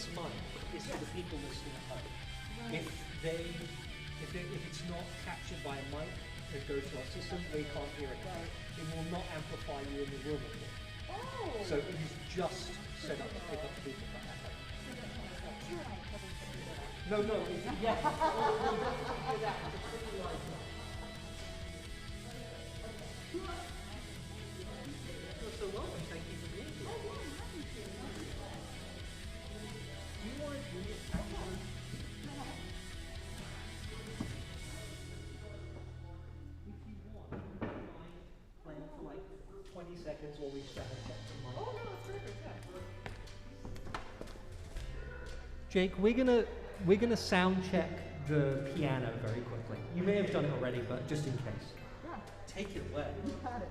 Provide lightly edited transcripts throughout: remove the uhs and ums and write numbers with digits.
this mic is for the people listening at home. Right. If it's not captured by a mic, it goes to our system, we can't hear it. Right. It will not amplify you in the room at all. Oh. So it is just set up to pick up people at home. No, yeah. You're so welcome, thank you for being here. Do you want to do it actually? If you want, I don't mind playing for like 20 seconds while we chat and check the mic. Oh no, it's perfect, yeah. Jake, we're gonna sound check the piano very quickly. You may have done it already, but just in case. Yeah. Take it away. You got it.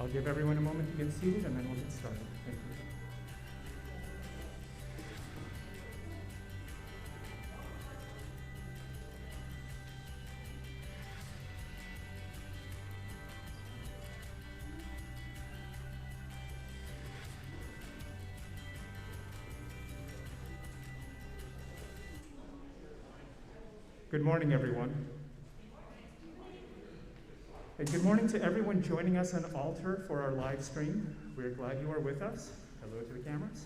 I'll give everyone a moment to get seated and then we'll get started. Thank you. Good morning, everyone. And good morning to everyone joining us on Altar for our live stream. We're glad you are with us. Hello to the cameras.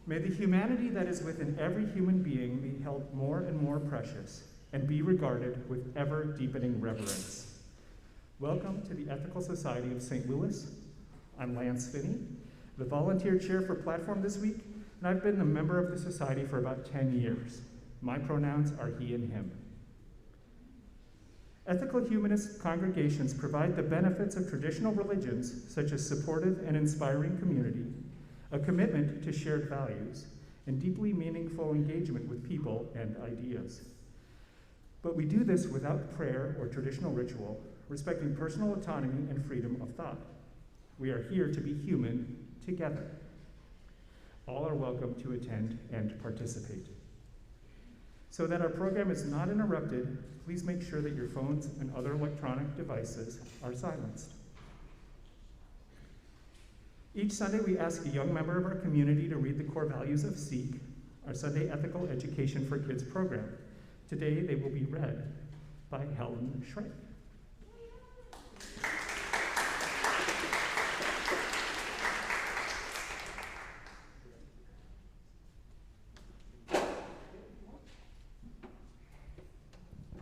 May the humanity that is within every human being be held more and more precious and be regarded with ever-deepening reverence. Welcome to the Ethical Society of St. Louis. I'm Lance Finney, the volunteer chair for Platform this week, and I've been a member of the society for about 10 years. My pronouns are he and him. Ethical humanist congregations provide the benefits of traditional religions, such as supportive and inspiring community, a commitment to shared values, and deeply meaningful engagement with people and ideas. But we do this without prayer or traditional ritual, respecting personal autonomy and freedom of thought. We are here to be human together. All are welcome to attend and participate. So that our program is not interrupted, please make sure that your phones and other electronic devices are silenced. Each Sunday, we ask a young member of our community to read the core values of SEEK, our Sunday Ethical Education for Kids program. Today, they will be read by Helen Shrike.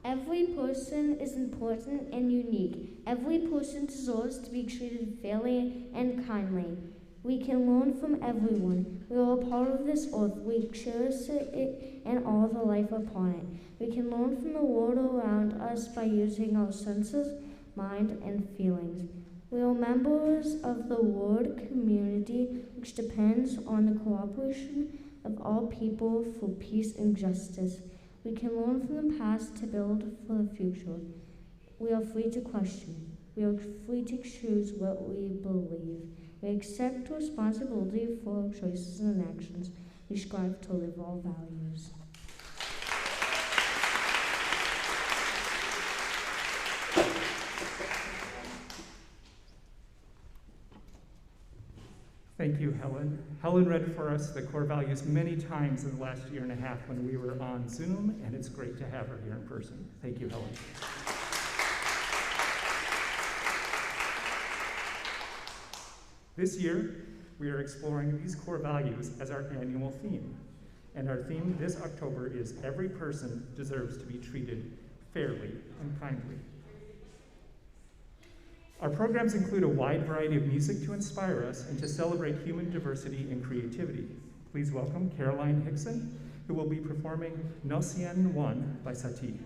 Every person is important and unique. Every person deserves to be treated fairly and kindly. We can learn from everyone. We are a part of this earth. We cherish it and all the life upon it. We can learn from the world around us by using our senses, mind, and feelings. We are members of the world community, which depends on the cooperation of all people for peace and justice. We can learn from the past to build for the future. We are free to question. We are free to choose what we believe. We accept responsibility for our choices and actions. We strive to live our values. Thank you, Helen. Helen read for us the core values many times in the last year and a half when we were on Zoom, and it's great to have her here in person. Thank you, Helen. This year, we are exploring these core values as our annual theme. And our theme this October is Every Person Deserves to be Treated Fairly and Kindly. Our programs include a wide variety of music to inspire us and to celebrate human diversity and creativity. Please welcome Caroline Hickson, who will be performing No Cien One by Satie.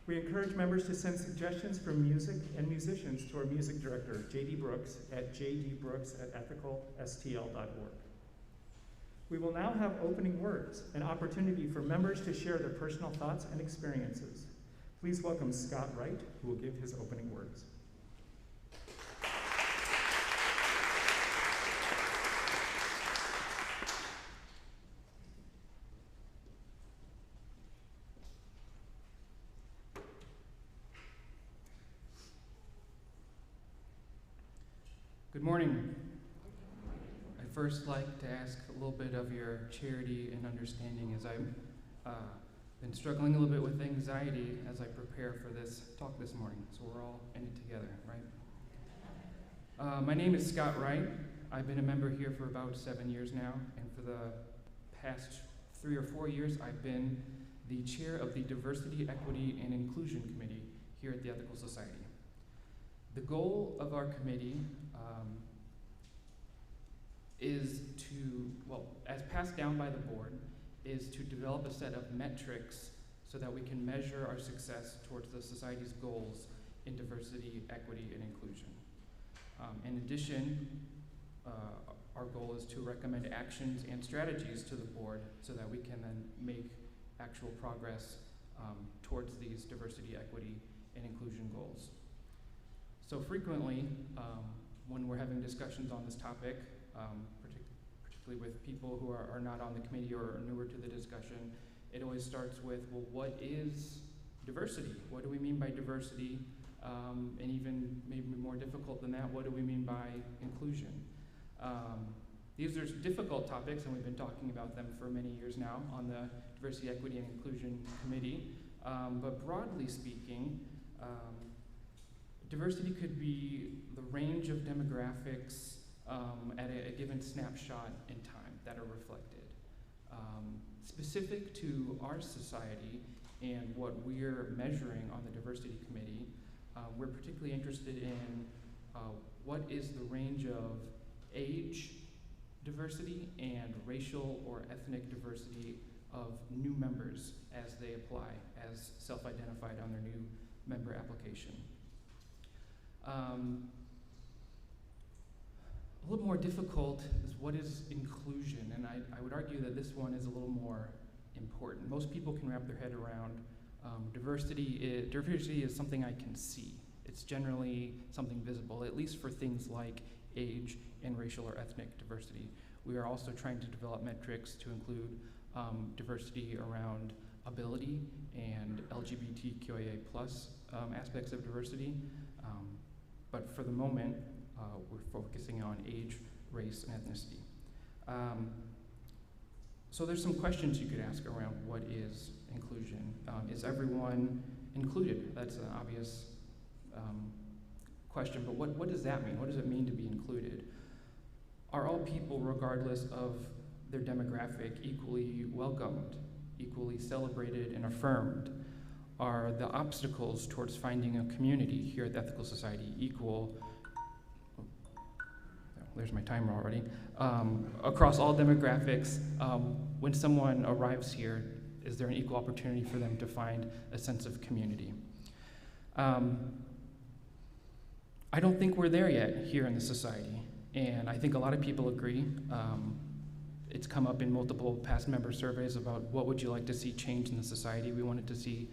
We encourage members to send suggestions for music and musicians to our music director, J.D. Brooks, at jdbrooks@ethicalstl.org. We will now have opening words, an opportunity for members to share their personal thoughts and experiences. Please welcome Scott Wright, who will give his opening words. Good morning. I'd first like to ask a little bit of your charity and understanding as I've been struggling a little bit with anxiety as I prepare for this talk this morning, so we're all in it together, right? My name is Scott Wright. I've been a member here for about 7 years now, and for the past 3 or 4 years, I've been the chair of the Diversity, Equity, and Inclusion Committee here at the Ethical Society. The goal of our committee is to, well, as passed down by the board, is to develop a set of metrics so that we can measure our success towards the society's goals in diversity, equity, and inclusion. In addition, our goal is to recommend actions and strategies to the board so that we can then make actual progress towards these diversity, equity, and inclusion goals. So frequently, when we're having discussions on this topic, particularly with people who are not on the committee or are newer to the discussion, it always starts with, well, what is diversity? What do we mean by diversity? And even maybe more difficult than that, what do we mean by inclusion? These are difficult topics, and we've been talking about them for many years now on the Diversity, Equity, and Inclusion Committee. But broadly speaking, diversity could be the range of demographics at a given snapshot in time that are reflected. Specific to our society and what we're measuring on the Diversity Committee, we're particularly interested in what is the range of age diversity and racial or ethnic diversity of new members as they apply as self-identified on their new member application. A little more difficult is what is inclusion, and I would argue that this one is a little more important. Most people can wrap their head around diversity is something I can see. It's generally something visible, at least for things like age and racial or ethnic diversity. We are also trying to develop metrics to include diversity around ability and LGBTQIA+ aspects of diversity. But for the moment, we're focusing on age, race, and ethnicity. So there's some questions you could ask around what is inclusion. Is everyone included? That's an obvious question, but what does that mean? What does it mean to be included? Are all people, regardless of their demographic, equally welcomed, equally celebrated and affirmed? Are the obstacles towards finding a community here at the Ethical Society equal? There's my timer already. Across all demographics, when someone arrives here, is there an equal opportunity for them to find a sense of community? I don't think we're there yet here in the society, and I think a lot of people agree. It's come up in multiple past member surveys about what would you like to see change in the society. We wanted to see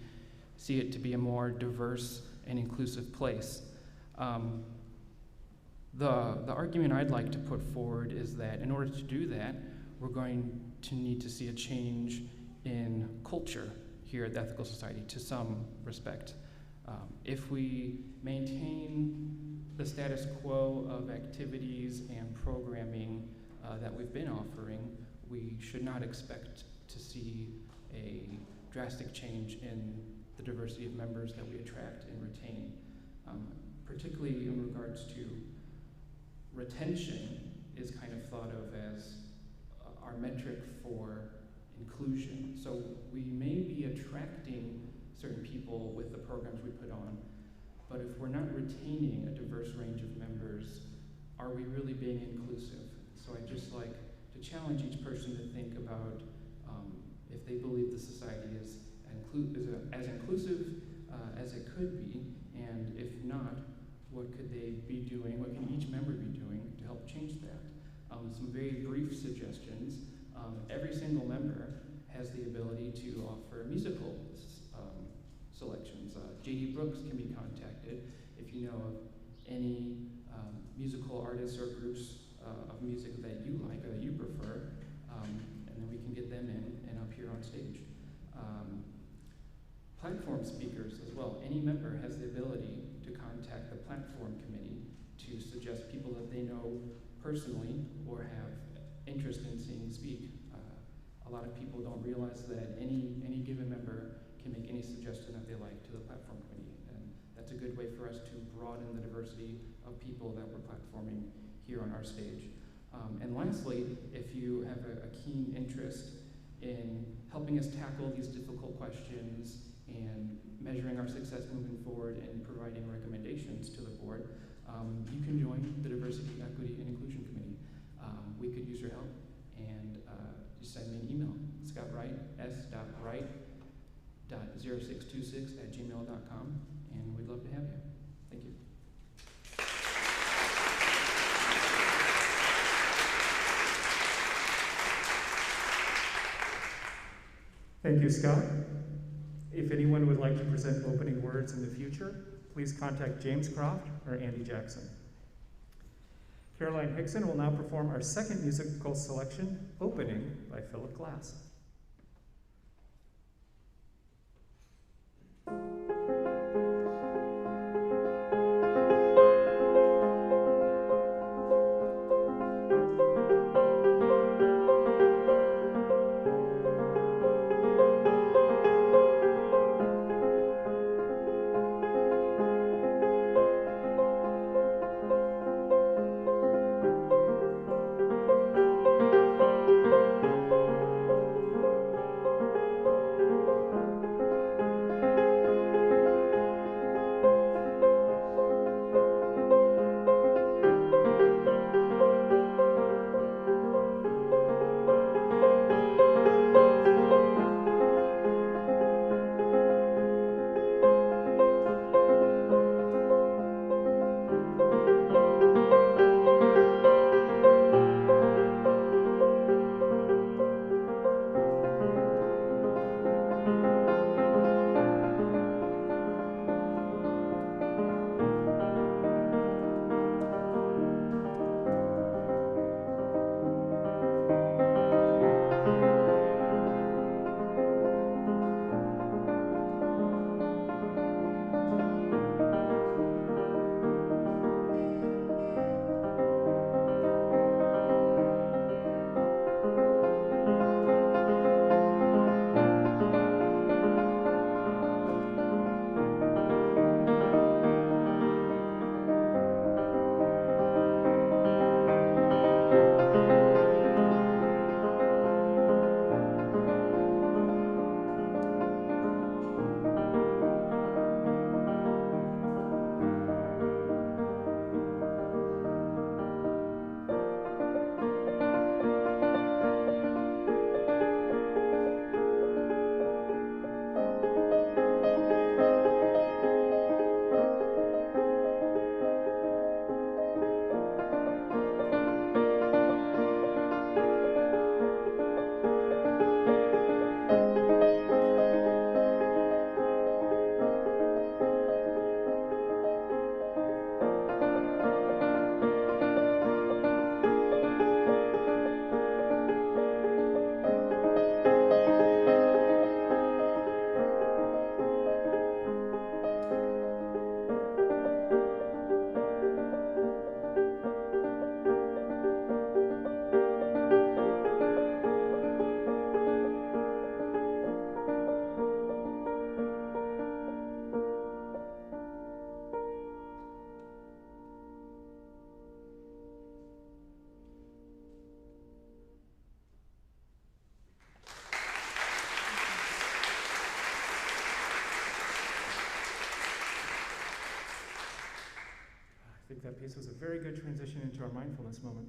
it to be a more diverse and inclusive place. The argument I'd like to put forward is that in order to do that, we're going to need to see a change in culture here at the Ethical Society to some respect. If we maintain the status quo of activities and programming that we've been offering, we should not expect to see a drastic change in the diversity of members that we attract and retain, particularly in regards to retention is kind of thought of as our metric for inclusion. So we may be attracting certain people with the programs we put on, but if we're not retaining a diverse range of members, are we really being inclusive? So I'd just like to challenge each person to think about if they believe the society is as inclusive as it could be, and if not, what could they be doing, what can each member be doing to help change that? Some very brief suggestions. Every single member has the ability to offer musical selections. J.D. Brooks can be contacted if you know of any musical artists or groups of music that you like or that you prefer, and then we can get them in and up here on stage. Platform speakers as well. Any member has the ability to contact the platform committee to suggest people that they know personally or have interest in seeing speak. A lot of people don't realize that any given member can make any suggestion that they like to the platform committee, and that's a good way for us to broaden the diversity of people that we're platforming here on our stage. And lastly, if you have a keen interest in helping us tackle these difficult questions and measuring our success moving forward and providing recommendations to the board, you can join the Diversity, Equity, and Inclusion Committee. We could use your help, and just send me an email, scottwright, s.wright.0626@gmail.com, and we'd love to have you. Thank you. Thank you, Scott. If anyone would like to present opening words in the future, please contact James Croft or Andy Jackson. Caroline Hickson will now perform our second musical selection, Opening by Philip Glass. I think that piece was a very good transition into our mindfulness moment.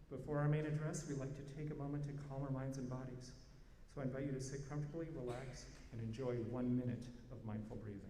Before our main address, we'd like to take a moment to calm our minds and bodies. So I invite you to sit comfortably, relax, and enjoy 1 minute of mindful breathing.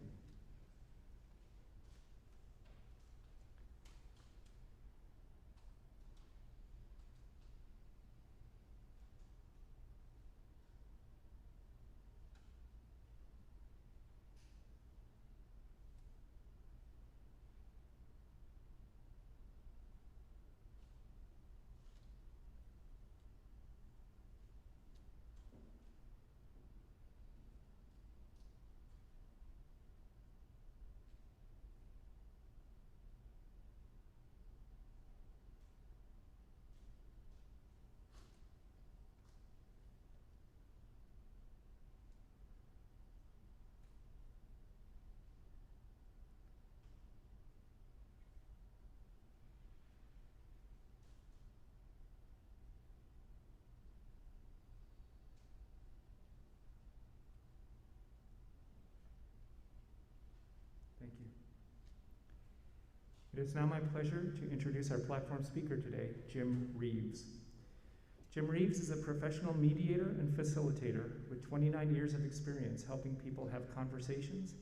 Thank you. It is now my pleasure to introduce our platform speaker today, Jim Reeves. Jim Reeves is a professional mediator and facilitator with 29 years of experience helping people have conversations,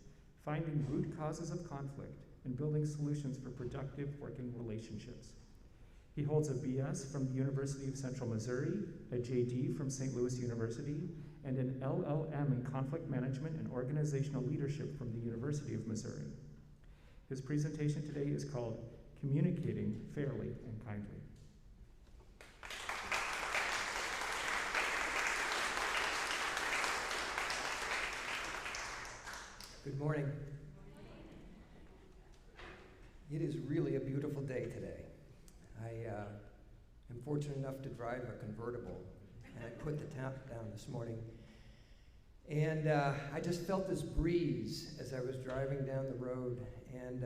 finding root causes of conflict, and building solutions for productive working relationships. He holds a BS from the University of Central Missouri, a JD from St. Louis University, and an LLM in conflict management and organizational leadership from the University of Missouri. His presentation today is called Communicating Fairly and Kindly. Good morning. It is really a beautiful day today. I am fortunate enough to drive a convertible, and I put the tap down this morning. And I just felt this breeze as I was driving down the road, and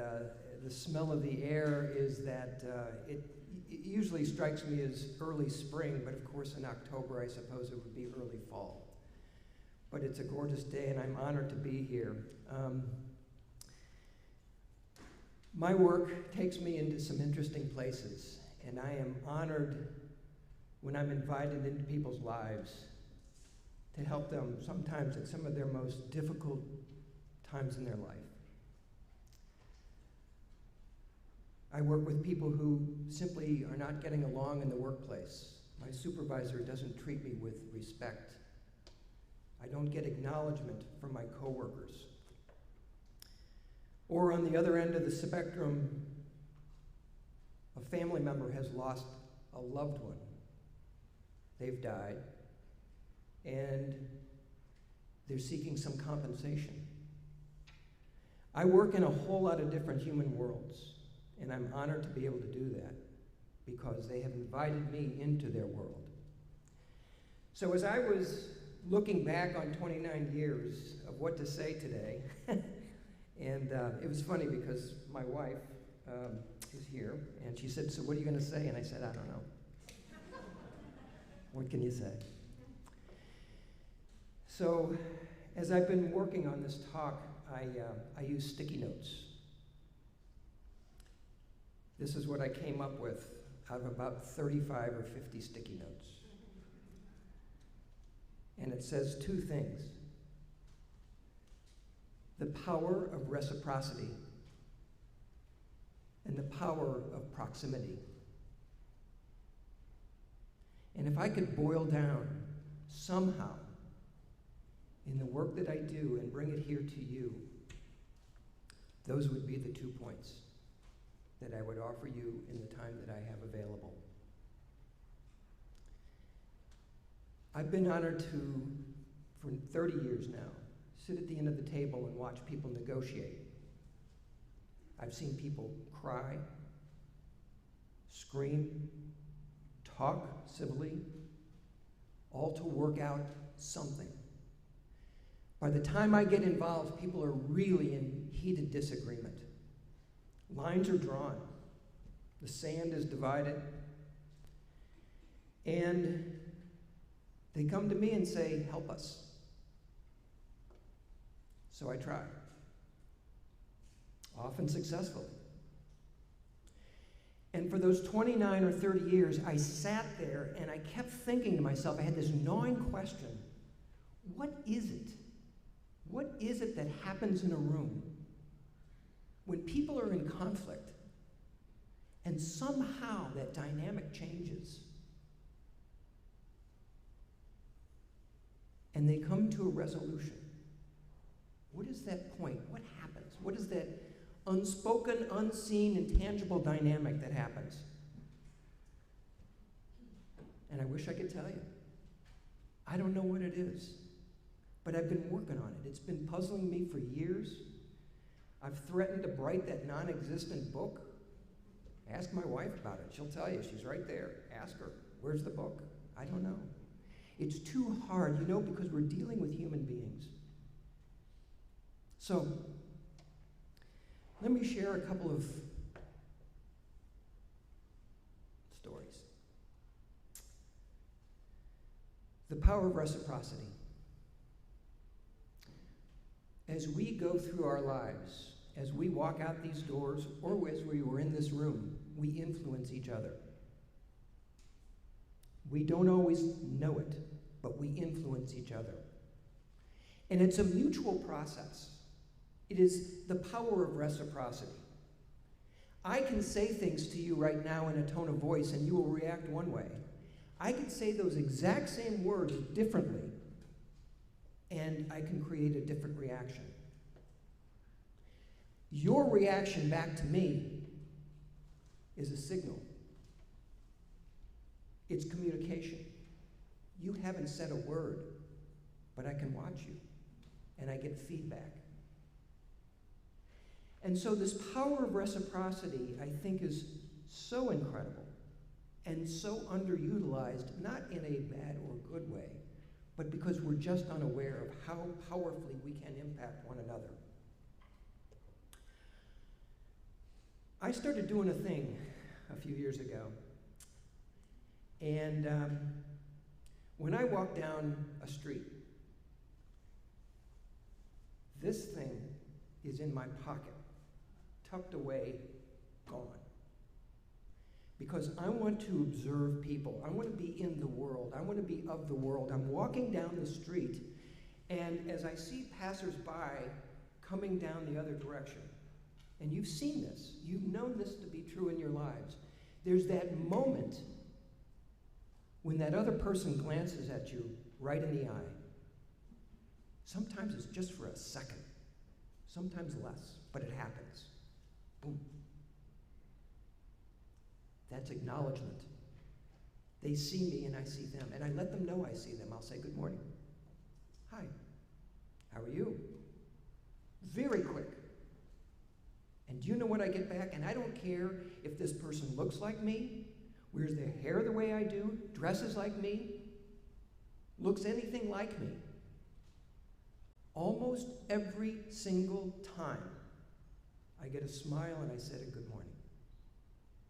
the smell of the air is that it usually strikes me as early spring, but of course in October I suppose it would be early fall. But it's a gorgeous day, and I'm honored to be here. My work takes me into some interesting places, and I am honored when I'm invited into people's lives to help them sometimes at some of their most difficult times in their life. I work with people who simply are not getting along in the workplace. My supervisor doesn't treat me with respect. I don't get acknowledgement from my coworkers. Or on the other end of the spectrum, a family member has lost a loved one. They've died, and they're seeking some compensation. I work in a whole lot of different human worlds, and I'm honored to be able to do that because they have invited me into their world. So as I was looking back on 29 years of what to say today, and it was funny because my wife is here, and she said, "So what are you going to say?" And I said, "I don't know." What can you say? So as I've been working on this talk, I use sticky notes. This is what I came up with out of about 35 or 50 sticky notes. And it says two things: the power of reciprocity and the power of proximity. And if I could boil down somehow in the work that I do and bring it here to you, those would be the 2 points that I would offer you in the time that I have available. I've been honored to, for 30 years now, sit at the end of the table and watch people negotiate. I've seen people cry, scream, talk civilly, all to work out something. By the time I get involved, people are really in heated disagreement. Lines are drawn. The sand is divided. And they come to me and say, "Help us." So I try, often successfully. And for those 29 or 30 years, I sat there and I kept thinking to myself, I had this gnawing question: what is it What is it that happens in a room when people are in conflict and somehow that dynamic changes and they come to a resolution? What is that point? What happens? What is that unspoken, unseen, intangible dynamic that happens? And I wish I could tell you. I don't know what it is, but I've been working on it. It's been puzzling me for years. I've threatened to write that non-existent book. Ask my wife about it. She'll tell you. She's right there. Ask her. Where's the book? I don't know. It's too hard, you know, because we're dealing with human beings. So, let me share a couple of stories. The power of reciprocity. As we go through our lives, as we walk out these doors, or as we were in this room, we influence each other. We don't always know it, but we influence each other. And it's a mutual process. It is the power of reciprocity. I can say things to you right now in a tone of voice and you will react one way. I can say those exact same words differently and I can create a different reaction. Your reaction back to me is a signal. It's communication. You haven't said a word, but I can watch you, and I get feedback. And so this power of reciprocity, I think, is so incredible and so underutilized, not in a bad or good way, but because we're just unaware of how powerfully we can impact one another. I started doing a thing a few years ago, and when I walk down a street, this thing is in my pocket, tucked away, gone. Because I want to observe people. I want to be in the world. I want to be of the world. I'm walking down the street, and as I see passersby coming down the other direction, and you've seen this, you've known this to be true in your lives, there's that moment when that other person glances at you right in the eye. Sometimes it's just for a second, sometimes less, but it happens. Boom. That's acknowledgement. They see me and I see them, and I let them know I see them. I'll say, good morning. Hi, how are you? Very quick. And do you know what I get back? And I don't care if this person looks like me, wears their hair the way I do, dresses like me, looks anything like me. Almost every single time, I get a smile and I say a good morning.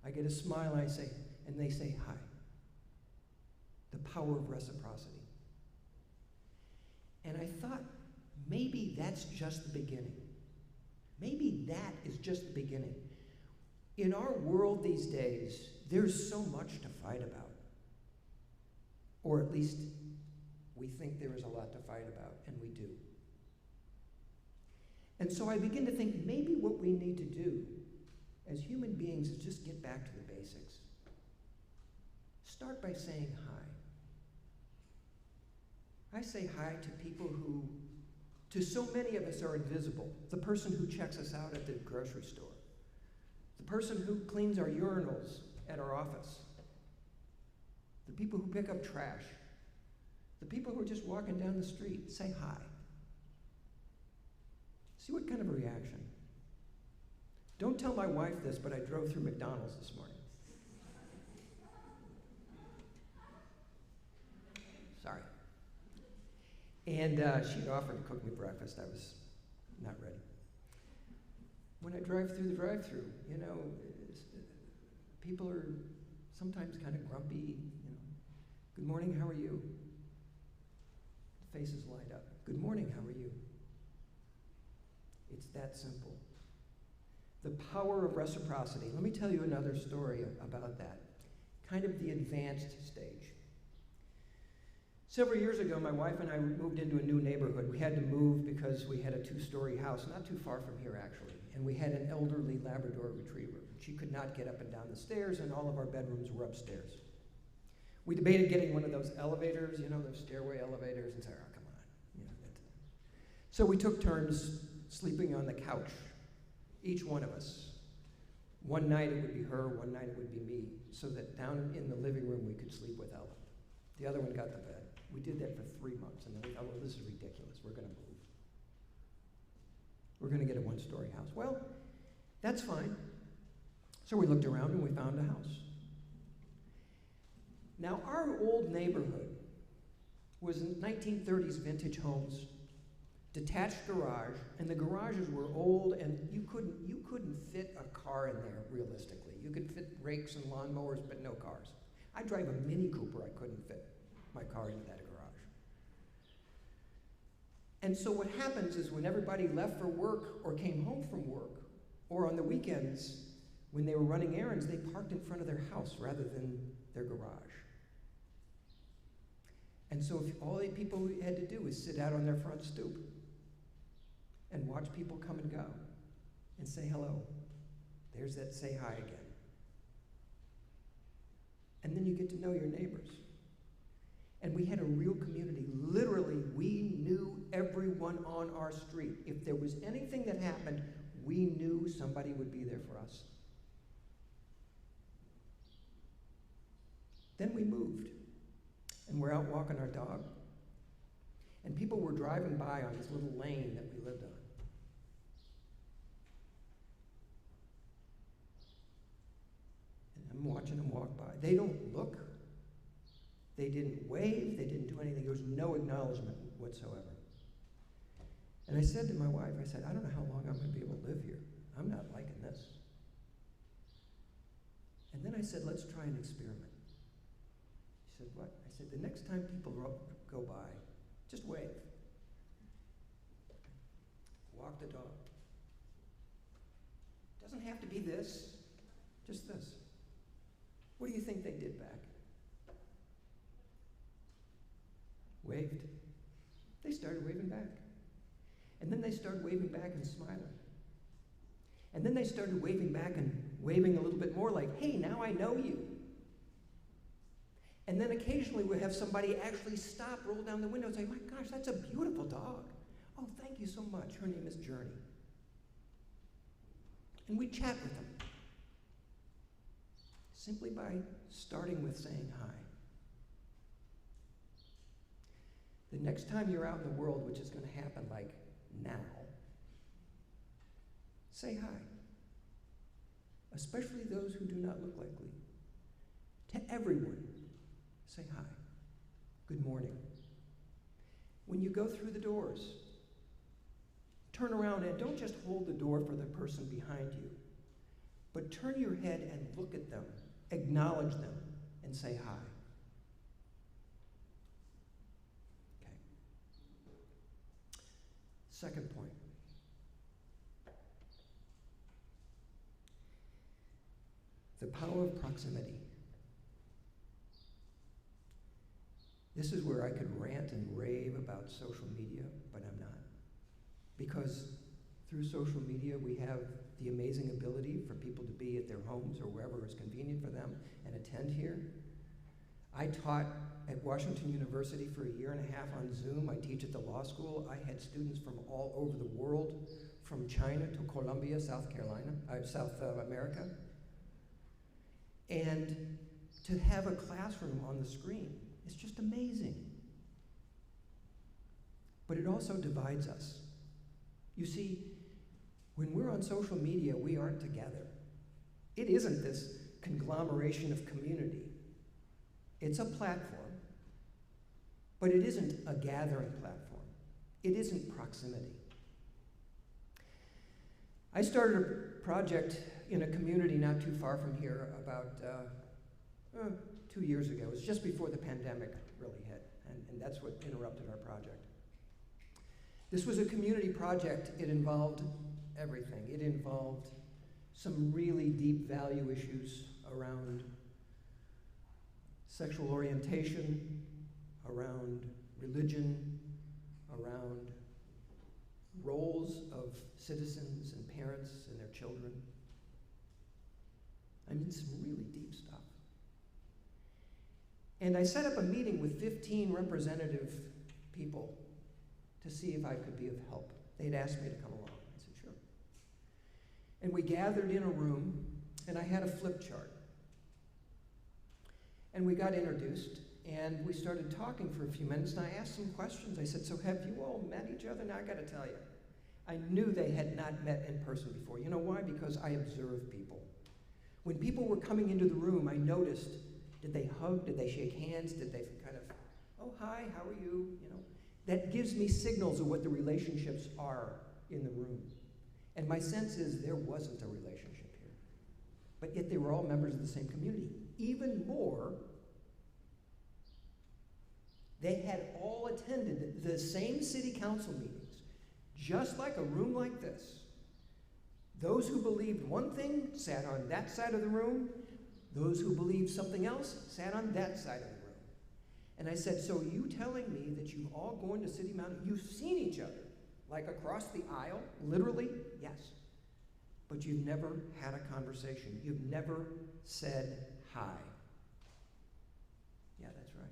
I get a smile and I say, and they say hi. The power of reciprocity. And I thought, maybe that's just the beginning. Maybe that is just the beginning. In our world these days, there's so much to fight about. Or at least we think there is a lot to fight about, and we do. And so I begin to think maybe what we need to do as human beings is just get back to the basics. Start by saying hi. I say hi to people who, to so many of us, are invisible. The person who checks us out at the grocery store. The person who cleans our urinals at our office. The people who pick up trash. The people who are just walking down the street. Say hi. See what kind of a reaction. Don't tell my wife this, but I drove through McDonald's this morning. Sorry. And she'd offered to cook me breakfast. I was not ready. When I drive through the drive-thru, you know, people are sometimes kind of grumpy, you know. Good morning, how are you? Faces light up. Good morning, how are you? It's that simple. The power of reciprocity. Let me tell you another story about that. Kind of the advanced stage. Several years ago, my wife and I moved into a new neighborhood. We had to move because we had a 2-story house, not too far from here actually, and we had an elderly Labrador retriever. She could not get up and down the stairs, and all of our bedrooms were upstairs. We debated getting one of those elevators, you know, those stairway elevators, and said, oh, come on. You know, so we took turns sleeping on the couch, each one of us. One night it would be her, one night it would be me, so that down in the living room we could sleep with Ella. The other one got the bed. We did that for 3 months, and then we thought, well, this is ridiculous. We're going to move. We're going to get a 1-story house. Well, that's fine. So we looked around and we found a house. Now, our old neighborhood was in 1930s vintage homes, detached garage, and the garages were old, and you couldn't fit a car in there realistically. You could fit rakes and lawnmowers, but no cars. I drive a Mini Cooper. I couldn't fit my car into that garage. And so what happens is when everybody left for work or came home from work, or on the weekends when they were running errands, they parked in front of their house rather than their garage. And so if all the people had to do was sit out on their front stoop and watch people come and go and say hello. There's that say hi again. And then you get to know your neighbors. And we had a real community. Literally, we knew everyone on our street. If there was anything that happened, we knew somebody would be there for us. Then we moved, and we're out walking our dog. And people were driving by on this little lane that we lived on. And I'm watching them walk by. They don't look. They didn't wave. They didn't do anything. There was no acknowledgement whatsoever. And I said to my wife, I said, I don't know how long I'm going to be able to live here. I'm not liking this. And then I said, let's try an experiment. She said, what? I said, the next time people go by, just wave. Walk the dog. Doesn't have to be this, just this. What do you think they did back? Waved. They started waving back. And then they started waving back and smiling. And then they started waving back and waving a little bit more like, hey, now I know you. And then occasionally we'll have somebody actually stop, roll down the window and say, my gosh, that's a beautiful dog. Oh, thank you so much. Her name is Journey. And we chat with them. Simply by starting with saying hi. The next time you're out in the world, which is going to happen like now, say hi. Especially those who do not look like Lee. To everyone, say hi. Good morning. When you go through the doors, turn around and don't just hold the door for the person behind you, but turn your head and look at them, acknowledge them, and say hi. Okay. Second point. The power of proximity. This is where I could rant and rave about social media, but I'm not. Because through social media, we have the amazing ability for people to be at their homes or wherever is convenient for them and attend here. I taught at Washington University for 1.5 years on Zoom. I teach at the law school. I had students from all over the world, from China to Colombia, South America. And to have a classroom on the screen is just amazing. But it also divides us. You see, when we're on social media, we aren't together. It isn't this conglomeration of community. It's a platform, but it isn't a gathering platform. It isn't proximity. I started a project in a community not too far from here about 2 years ago. It was just before the pandemic really hit, and that's what interrupted our project. This was a community project. It involved everything. It involved some really deep value issues around sexual orientation, around religion, around roles of citizens and parents and their children. I mean, some really deep stuff. And I set up a meeting with 15 representative people to see if I could be of help. They'd asked me to come along. I said, sure. And we gathered in a room, and I had a flip chart. And we got introduced, and we started talking for a few minutes, and I asked some questions. I said, so have you all met each other? Now, I got to tell you, I knew they had not met in person before. You know why? Because I observe people. When people were coming into the room, I noticed, did they hug? Did they shake hands? Did they kind of, oh, hi, how are you? You know, that gives me signals of what the relationships are in the room. And my sense is there wasn't a relationship here. But yet they were all members of the same community. Even more, they had all attended the same city council meetings, just like a room like this. Those who believed one thing sat on that side of the room. Those who believed something else sat on that side of the room. And I said, so you telling me that you've all gone to City Mountain, you've seen each other, like across the aisle, literally? Yes. But you've never had a conversation. You've never said hi. Yeah, that's right.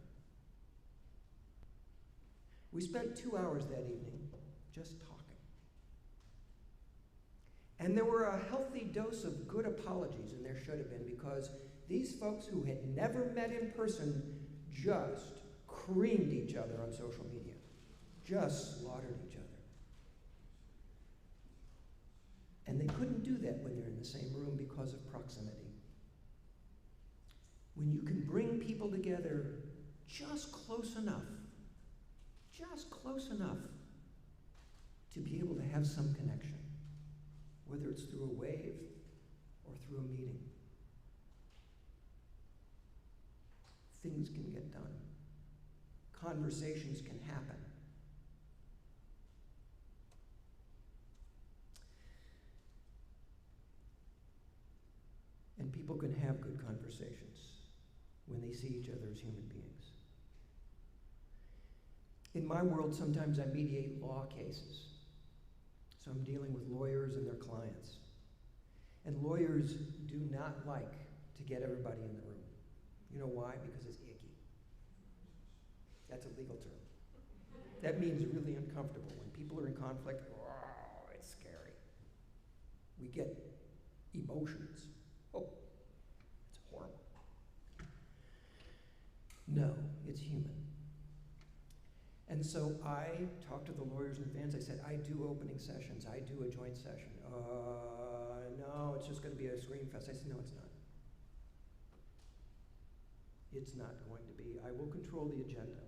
We spent 2 hours that evening just talking. And there were a healthy dose of good apologies, and there should have been, because these folks who had never met in person just creamed each other on social media, just slaughtered each other. And they couldn't do that when they're in the same room because of proximity. When you can bring people together just close enough to be able to have some connection, whether it's through a wave or through a meeting, things can get done. Conversations can happen. And people can have good conversations when they see each other as human beings. In my world, sometimes I mediate law cases. So I'm dealing with lawyers and their clients. And lawyers do not like to get everybody in the room. You know why? Because it's icky. That's a legal term. That means really uncomfortable. When people are in conflict, oh, it's scary. We get emotions. Oh, it's horrible. No, it's human. And so I talked to the lawyers in advance. I said, I do opening sessions. I do a joint session. No, it's just going to be a scream fest. I said, no, it's not. It's not going to be. I will control the agenda.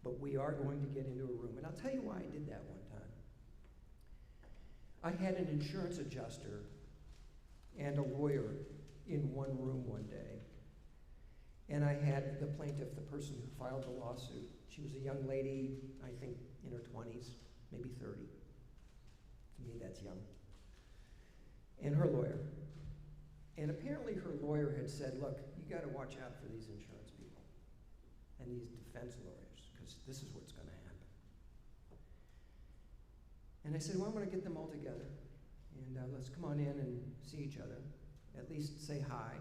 But we are going to get into a room. And I'll tell you why I did that one time. I had an insurance adjuster and a lawyer in one room one day. And I had the plaintiff, the person who filed the lawsuit. She was a young lady, I think in her 20s, maybe 30. To me, that's young. And her lawyer. And apparently her lawyer had said, look, you got to watch out for these insurance people and these defense lawyers, because this is what's going to happen. And I said, well, I'm going to get them all together, and let's come on in and see each other. At least say hi.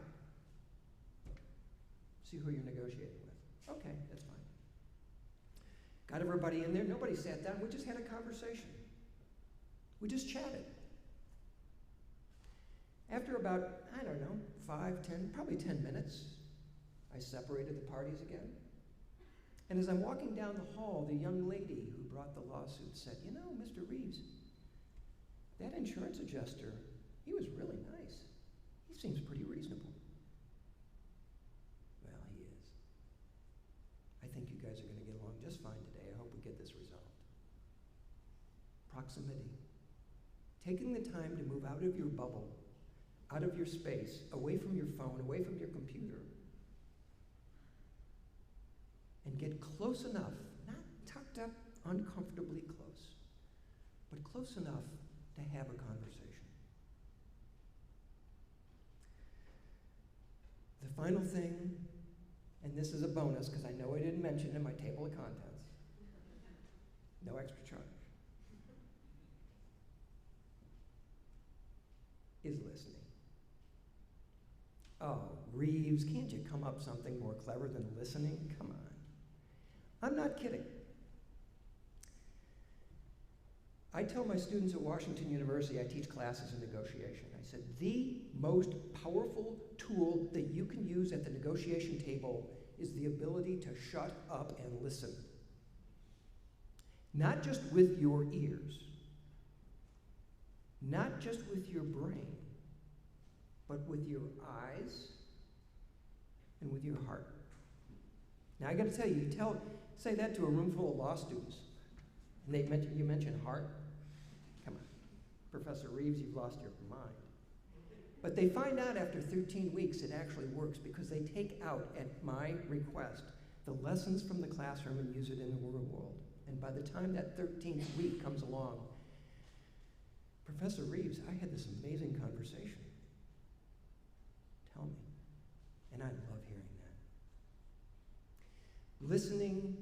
See who you're negotiating with. Okay, that's fine. Got everybody in there. Nobody sat down. We just had a conversation. We just chatted. After about, I don't know, 5, 10, probably 10 minutes, I separated the parties again. And as I'm walking down the hall, the young lady who brought the lawsuit said, you know, Mr. Reeves, that insurance adjuster, he was really nice. He seems pretty reasonable. Well, he is. I think you guys are going to get along just fine today. I hope we get this resolved. Proximity. Taking the time to move out of your bubble, out of your space, away from your phone, away from your computer, and get close enough, not tucked up uncomfortably close, but close enough to have a conversation. The final thing, and this is a bonus because I know I didn't mention it in my table of contents. No extra charge. Is listening. Oh, Reeves, can't you come up something more clever than listening? Come on. I'm not kidding. I tell my students at Washington University, I teach classes in negotiation. I said, the most powerful tool that you can use at the negotiation table is the ability to shut up and listen. Not just with your ears, not just with your brain, but with your eyes and with your heart. Now I gotta tell you, say that to a room full of law students, and you mention heart. Come on, Professor Reeves, you've lost your mind. But they find out after 13 weeks it actually works because they take out, at my request, the lessons from the classroom and use it in the real world. And by the time that 13th week comes along, Professor Reeves, I had this amazing conversation. Tell me. And I love hearing that. Listening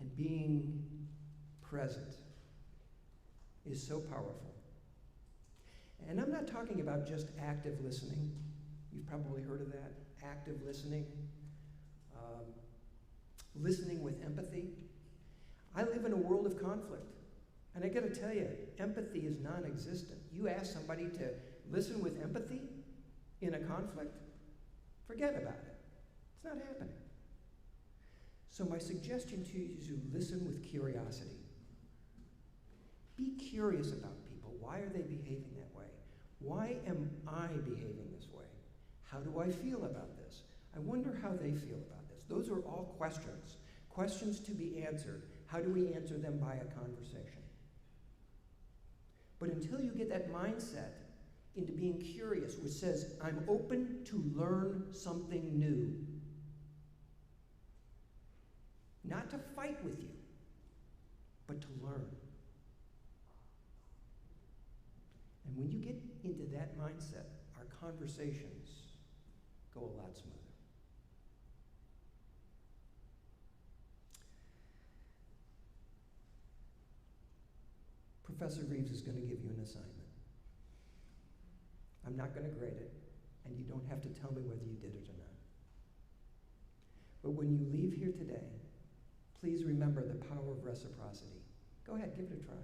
and being present is so powerful. And I'm not talking about just active listening. You've probably heard of that, active listening. Listening with empathy. I live in a world of conflict. And I gotta tell you, empathy is non-existent. You ask somebody to listen with empathy in a conflict, forget about it. It's not happening. So my suggestion to you is to listen with curiosity. Be curious about people. Why are they behaving that way? Why am I behaving this way? How do I feel about this? I wonder how they feel about this. Those are all questions. Questions to be answered. How do we answer them by a conversation? But until you get that mindset into being curious, which says, I'm open to learn something new. Not to fight with you, but to learn. And when you get into that mindset, our conversations go a lot smoother. Professor Reeves is going to give you an assignment. I'm not going to grade it, and you don't have to tell me whether you did it or not. But when you leave here today, please remember the power of reciprocity. Go ahead, give it a try.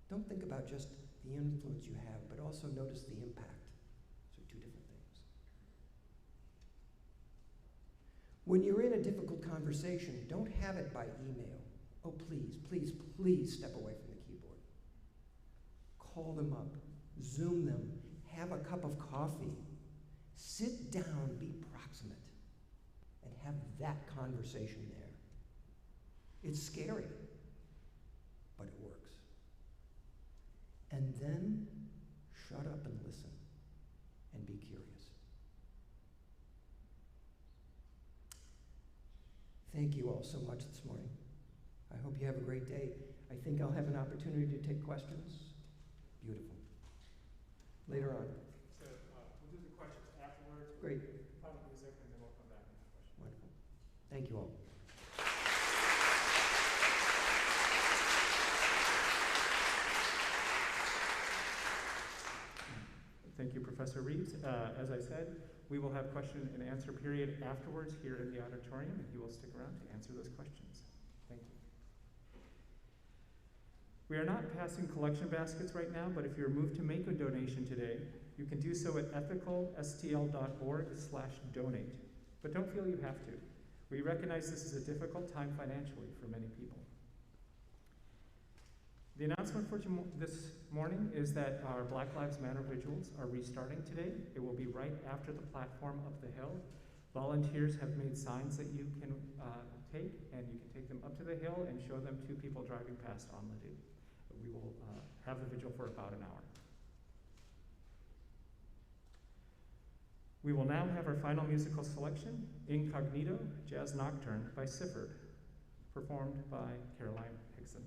Don't think about just the influence you have, but also notice the impact. Those are two different things. When you're in a difficult conversation, don't have it by email. Oh, please, please, please step away from the keyboard. Call them up, Zoom them, have a cup of coffee, sit down, be proximate, and have that conversation there. It's scary, but it works. And then shut up and listen and be curious. Thank you all so much this morning. I hope you have a great day. I think I'll have an opportunity to take questions. Beautiful. Later on. So we'll do the questions afterwards. Great. Final music, and then we'll come back and have questions. Wonderful. Thank you all. Thank you, Professor Reeves. As I said, we will have question and answer period afterwards here in the auditorium, and you will stick around to answer those questions. Thank you. We are not passing collection baskets right now, but if you're moved to make a donation today, you can do so at ethicalstl.org/donate. But don't feel you have to. We recognize this is a difficult time financially for many people. The announcement for this morning is that our Black Lives Matter vigils are restarting today. It will be right after the platform up the hill. Volunteers have made signs that you can take, and you can take them up to the hill and show them to people driving past on Ladue. We will have the vigil for about an hour. We will now have our final musical selection, Incognito, Jazz Nocturne by Sifford, performed by Caroline Hickson.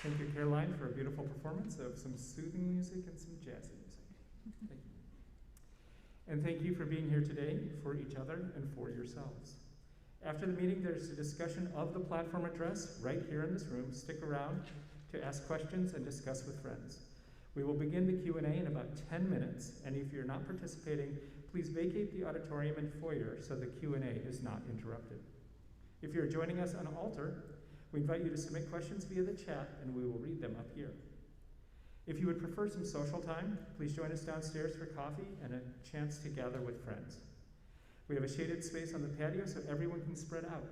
Thank you, Caroline, for a beautiful performance of some soothing music and some jazzy music. Thank you. And thank you for being here today for each other and for yourselves. After the meeting, there's a discussion of the platform address right here in this room. Stick around to ask questions and discuss with friends. We will begin the Q&A in about 10 minutes, and if you're not participating, please vacate the auditorium and foyer so the Q&A is not interrupted. If you're joining us on Altar, we invite you to submit questions via the chat, and we will read them up here. If you would prefer some social time, please join us downstairs for coffee and a chance to gather with friends. We have a shaded space on the patio so everyone can spread out.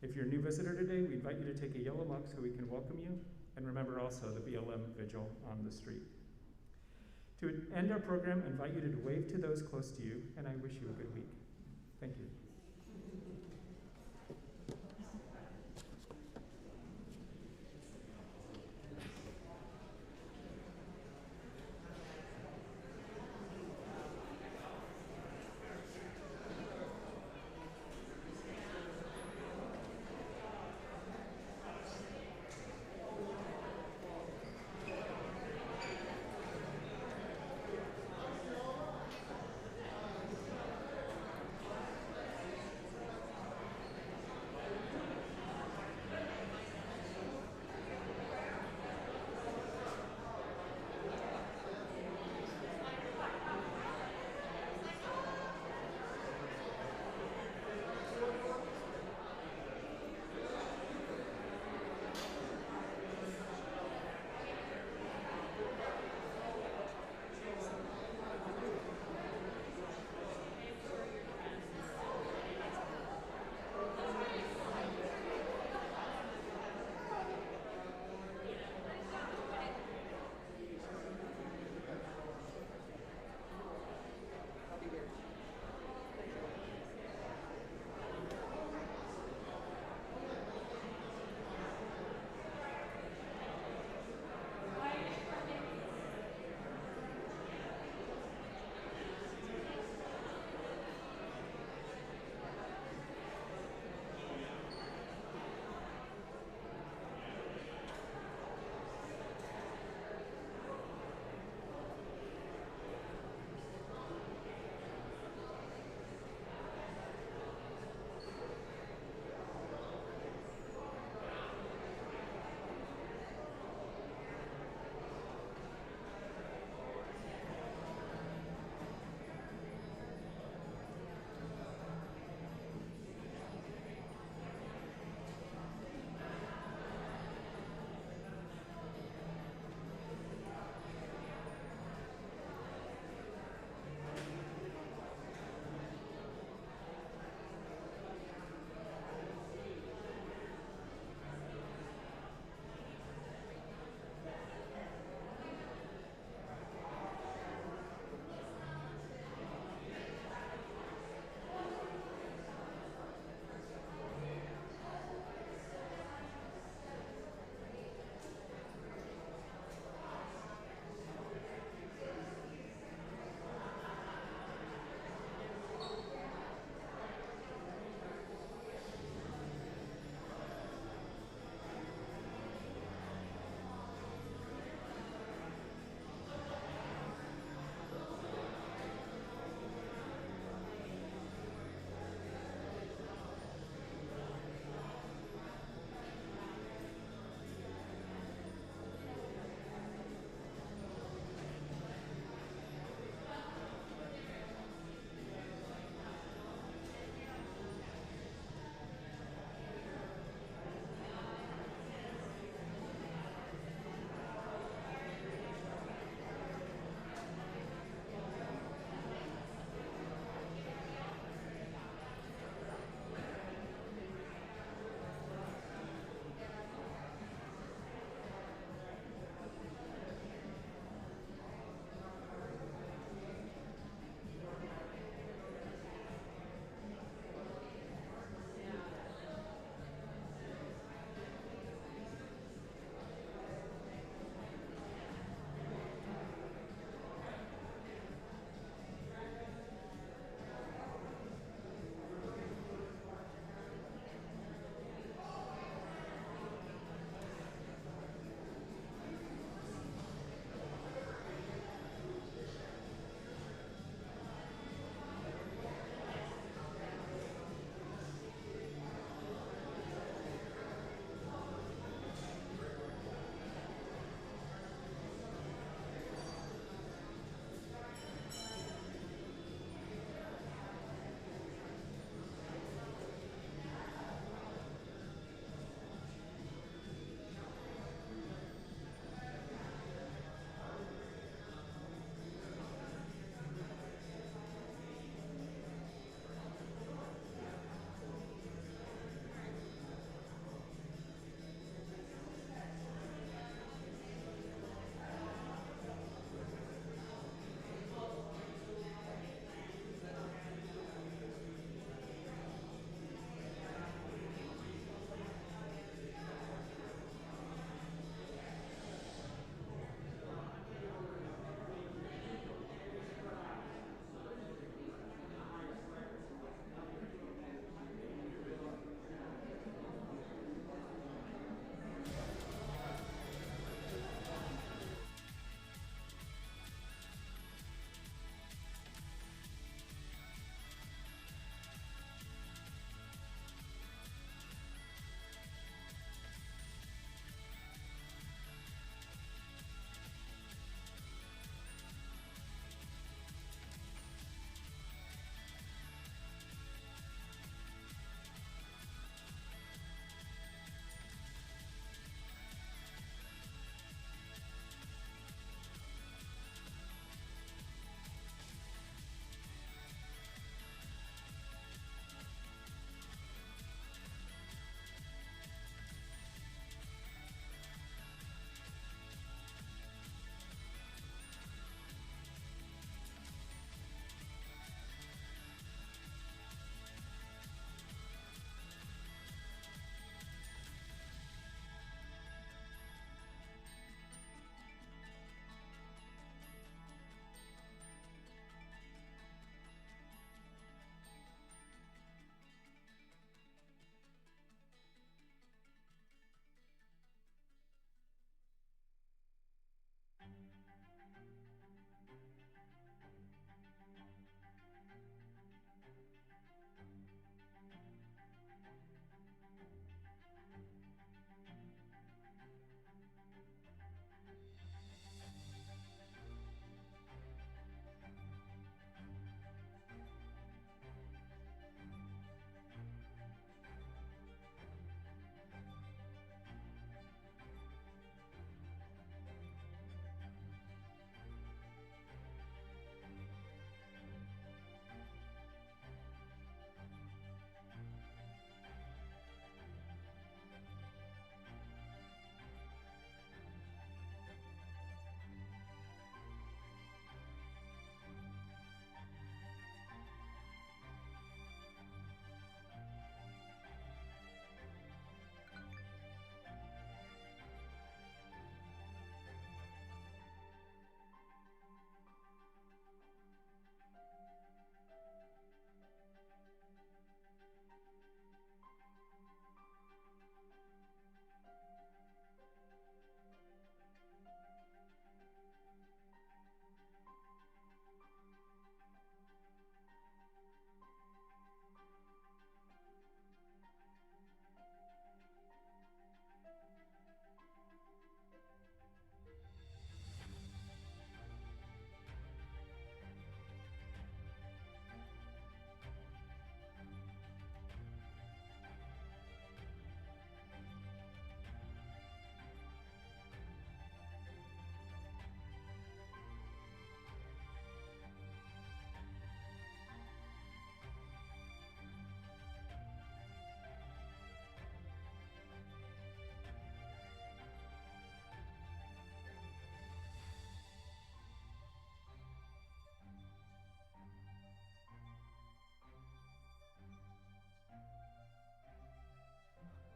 If you're a new visitor today, we invite you to take a yellow mug so we can welcome you, and remember also the BLM vigil on the street. To end our program, I invite you to wave to those close to you, and I wish you a good week. Thank you.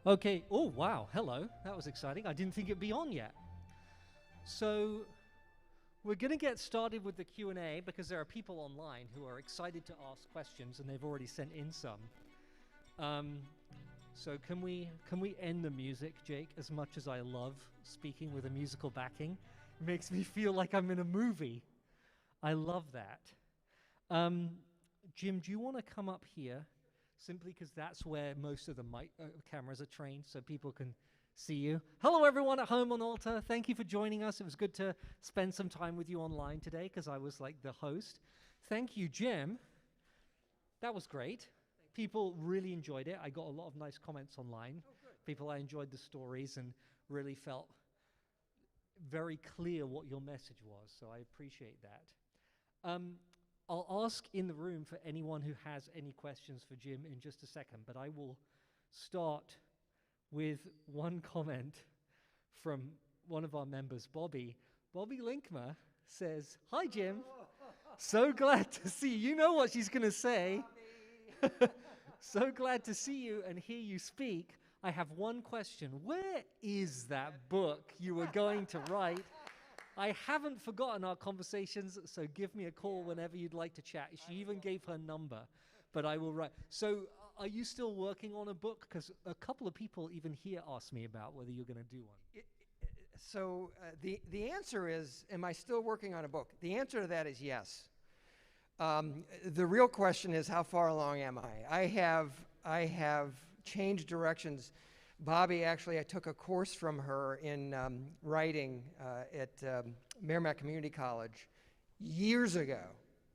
Okay. Oh, wow. Hello. That was exciting. I didn't think it'd be on yet. So we're going to get started with the Q&A because there are people online who are excited to ask questions, and they've already sent in some. So can we end the music, Jake? As much as I love speaking with a musical backing, it makes me feel like I'm in a movie. I love that. Jim, do you want to come up here? Simply because that's where most of the cameras are trained, so people can see you. Hello, everyone at home on Alta. Thank you for joining us. It was good to spend some time with you online today because I was like the host. Thank you, Jim. That was great. People really enjoyed it. I got a lot of nice comments online. Oh, good. People, I enjoyed the stories and really felt very clear what your message was, so I appreciate that. I'll ask in the room for anyone who has any questions for Jim in just a second, but I will start with one comment from one of our members, Bobby. Bobby Linkmer says, "Hi, Jim. So glad to see you." You know what she's going to say. So glad to see you and hear you speak. I have one question. Where is that book you were going to write? I haven't forgotten our conversations, so give me a call whenever you'd like to chat. She even gave her number, but I will write. So are you still working on a book? Because a couple of people even here asked me about whether you're going to do one. The answer is, am I still working on a book? The answer to that is yes. The real question is, how far along am I? I have changed directions. Bobby, actually, I took a course from her in writing at Merrimack Community College years ago.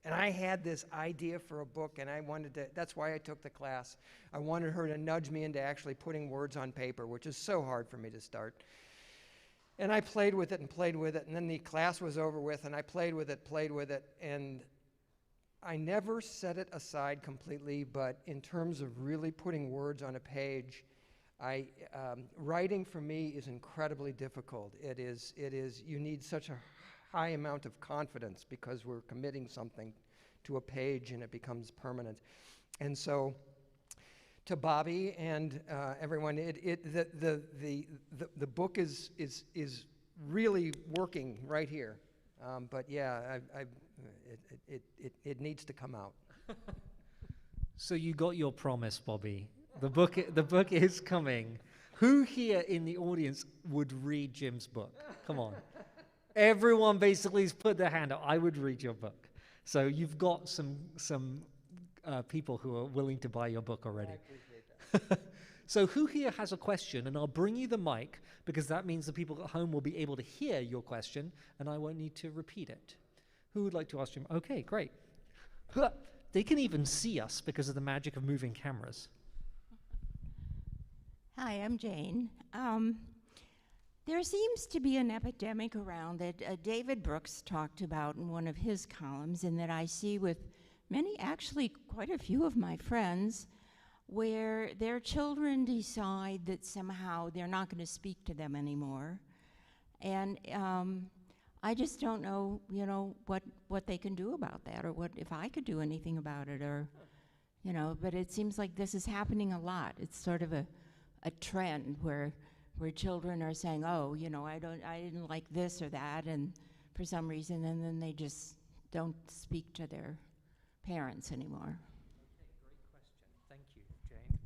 And I had this idea for a book, and I wanted to, that's why I took the class. I wanted her to nudge me into actually putting words on paper, which is so hard for me to start. And I played with it, and then the class was over with, and I played with it, and I never set it aside completely, but in terms of really putting words on a page, writing for me is incredibly difficult. It is, you need such a high amount of confidence because we're committing something to a page and it becomes permanent. And so to Bobby and everyone, the book is really working right here. But yeah, it needs to come out. So you got your promise, Bobby. The book is coming. Who here in the audience would read Jim's book? Come on. Everyone basically has put their hand up. I would read your book. So you've got some people who are willing to buy your book already. I appreciate that. So who here has a question? And I'll bring you the mic because that means the people at home will be able to hear your question and I won't need to repeat it. Who would like to ask Jim? Okay, great. They can even see us because of the magic of moving cameras. Hi, I'm Jane. There seems to be an epidemic around that David Brooks talked about in one of his columns, and that I see with many, actually quite a few of my friends, where their children decide that somehow they're not going to speak to them anymore. And I just don't know, what they can do about that, or what if I could do anything about it, or, but it seems like this is happening a lot. It's sort of a trend where children are saying, oh, I didn't like this or that, and for some reason, and then they just don't speak to their parents anymore. Okay, great question. Thank you, Jane.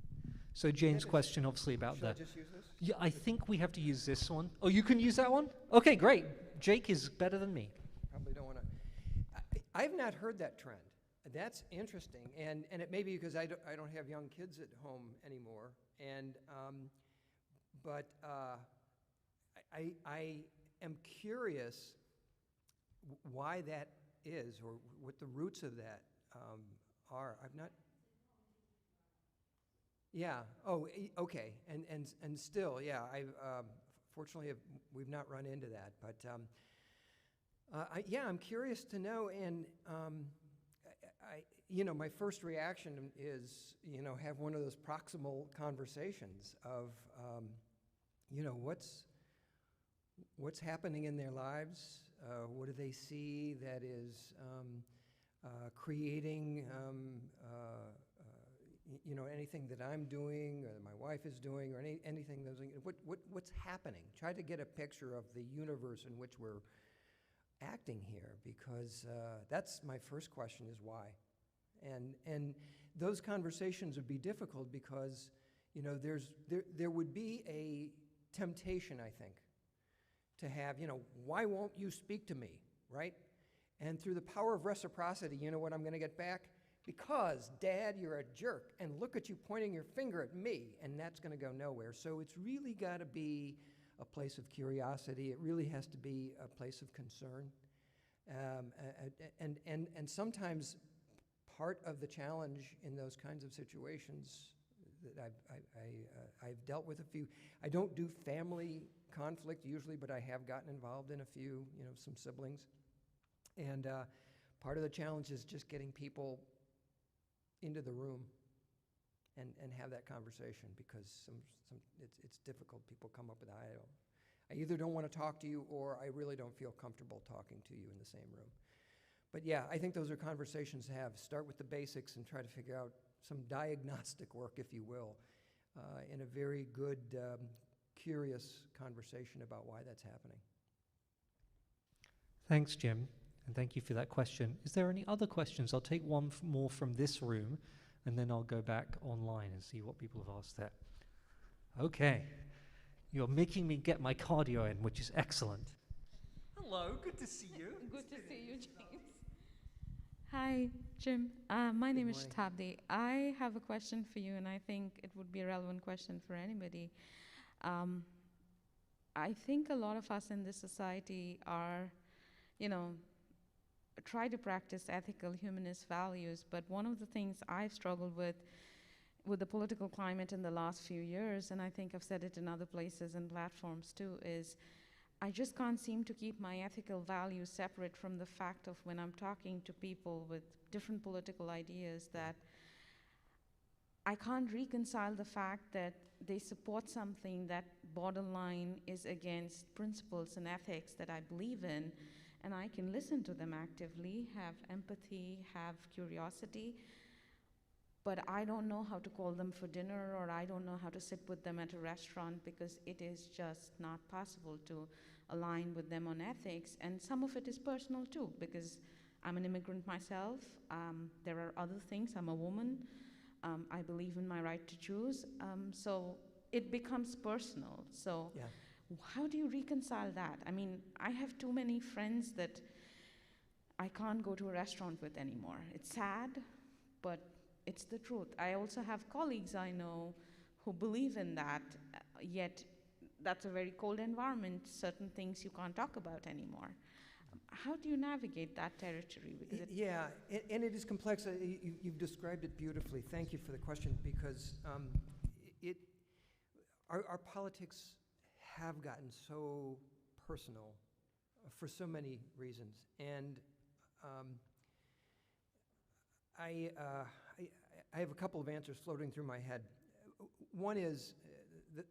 So Jane's question, obviously, about Should I just use this? Yeah, I think we have to use this one. Oh, you can use that one? Okay, great. Jake is better than me. Probably don't want to. I've not heard that trend. That's interesting, and it may be because I don't have young kids at home anymore, and but I am curious why that is, or what the roots of that are. I've not. Yeah. Oh, okay. And still, yeah. Fortunately, we've not run into that, but I'm curious to know, and my first reaction is, have one of those proximal conversations of, what's happening in their lives, what do they see that is creating, you know, anything that I'm doing or that my wife is doing or anything those things. What's happening? Try to get a picture of the universe in which we're acting here, because that's my first question, is why. And those conversations would be difficult because, you know, there would be a temptation, I think, to have, you know, why won't you speak to me, right? And through the power of reciprocity, you know what I'm going to get back? Because, Dad, you're a jerk, and look at you pointing your finger at me, and that's going to go nowhere. So it's really got to be a place of curiosity. It really has to be a place of concern. And sometimes part of the challenge in those kinds of situations that I've dealt with a few. I don't do family conflict usually, but I have gotten involved in a few, you know, some siblings. And part of the challenge is just getting people into the room and have that conversation, because it's difficult. People come up with, I either don't want to talk to you, or I really don't feel comfortable talking to you in the same room. But yeah, I think those are conversations to have. Start with the basics and try to figure out some diagnostic work, if you will, in a very good, curious conversation about why that's happening. Thanks, Jim, and thank you for that question. Is there any other questions? I'll take one more from this room, and then I'll go back online and see what people have asked there. Okay. You're making me get my cardio in, which is excellent. Hello, good to see you. Good to see you, James. Hi, Jim. My name is Tabdi. I have a question for you, and I think it would be a relevant question for anybody. I think a lot of us in this society are, you know, try to practice ethical humanist values, but one of the things I've struggled with the political climate in the last few years, and I think I've said it in other places and platforms too, is I just can't seem to keep my ethical values separate from the fact of when I'm talking to people with different political ideas, that I can't reconcile the fact that they support something that borderline is against principles and ethics that I believe in, and I can listen to them actively, have empathy, have curiosity, but I don't know how to call them for dinner, or I don't know how to sit with them at a restaurant, because it is just not possible to align with them on ethics. And some of it is personal too, because I'm an immigrant myself. There are other things. I'm a woman. I believe in my right to choose. So it becomes personal. So yeah. How do you reconcile that? I mean, I have too many friends that I can't go to a restaurant with anymore. It's sad, but it's the truth. I also have colleagues I know who believe in that, yet that's a very cold environment. Certain things you can't talk about anymore. How do you navigate that territory? Because yeah, and it is complex. You've described it beautifully. Thank you for the question, because our politics have gotten so personal for so many reasons. And I have a couple of answers floating through my head. One is,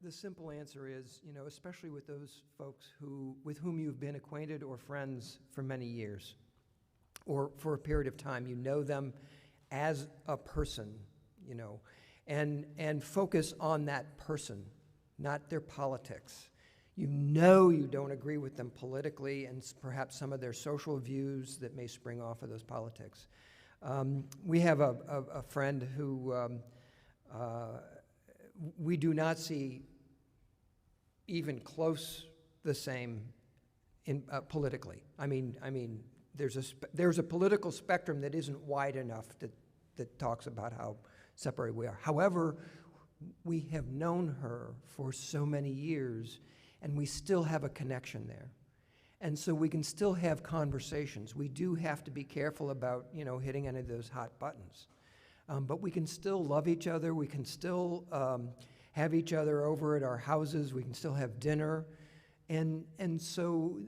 the simple answer is, you know, especially with those folks with whom you've been acquainted or friends for many years, or for a period of time, you know them as a person, you know, and focus on that person, not their politics. You know you don't agree with them politically, and perhaps some of their social views that may spring off of those politics. We have a friend who we do not see even close the same in politically. I mean, there's a political spectrum that isn't wide enough that talks about how separate we are. However, we have known her for so many years, and we still have a connection there. And so we can still have conversations. We do have to be careful about, you know, hitting any of those hot buttons. But we can still love each other. We can still have each other over at our houses. We can still have dinner. And so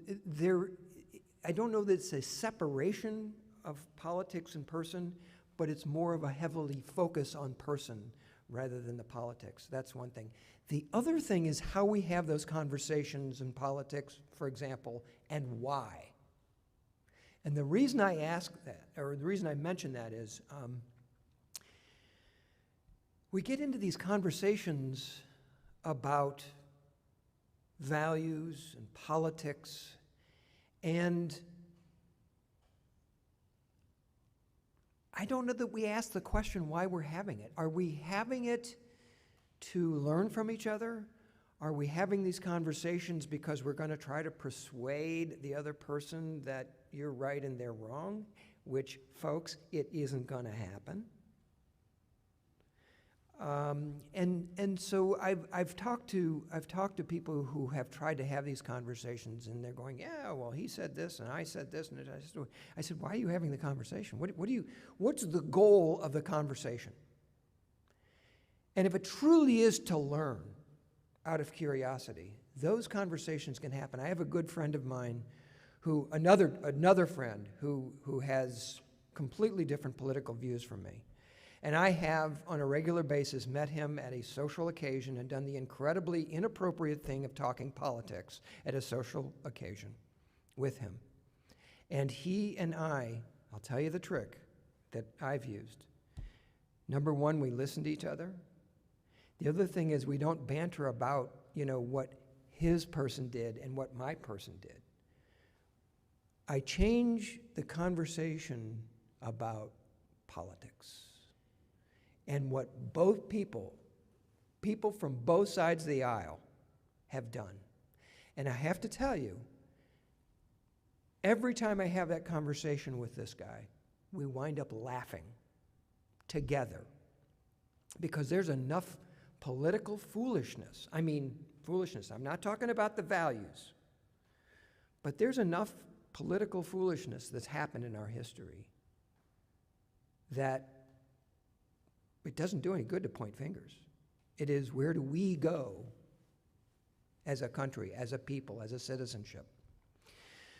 I don't know that it's a separation of politics and person, but it's more of a heavily focus on person rather than the politics. That's one thing. The other thing is how we have those conversations in politics, for example, and why. And the reason I ask that, or the reason I mention that is, we get into these conversations about values and politics, and I don't know that we ask the question why we're having it. Are we having it to learn from each other? Are we having these conversations because we're going to try to persuade the other person that you're right and they're wrong? Which, folks, it isn't going to happen. And so I've talked to people who have tried to have these conversations, and they're going, yeah, well, he said this, and I said this, and I said, why are you having the conversation? What's the goal of the conversation? And if it truly is to learn out of curiosity, those conversations can happen. I have a good friend of mine who, another friend who has completely different political views from me. And I have, on a regular basis, met him at a social occasion and done the incredibly inappropriate thing of talking politics at a social occasion with him. And he and I'll tell you the trick that I've used. Number one, we listen to each other. The other thing is we don't banter about, what his person did and what my person did. I change the conversation about politics and what both people from both sides of the aisle have done. And I have to tell you, every time I have that conversation with this guy, we wind up laughing together because there's enough political foolishness. I mean, foolishness. I'm not talking about the values, but there's enough political foolishness that's happened in our history that it doesn't do any good to point fingers. It is, where do we go as a country, as a people, as a citizenship?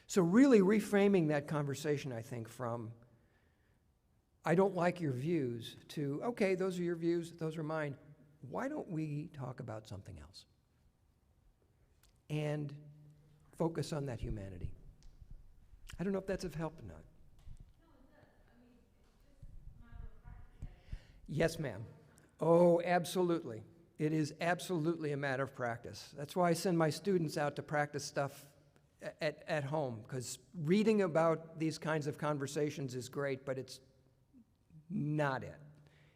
So really reframing that conversation, I think, from I don't like your views to, okay, those are your views, those are mine. Why don't we talk about something else? And focus on that humanity. I don't know if that's of help or not. Yes, ma'am. Oh, absolutely. It is absolutely a matter of practice. That's why I send my students out to practice stuff at home, because reading about these kinds of conversations is great, but it's not it.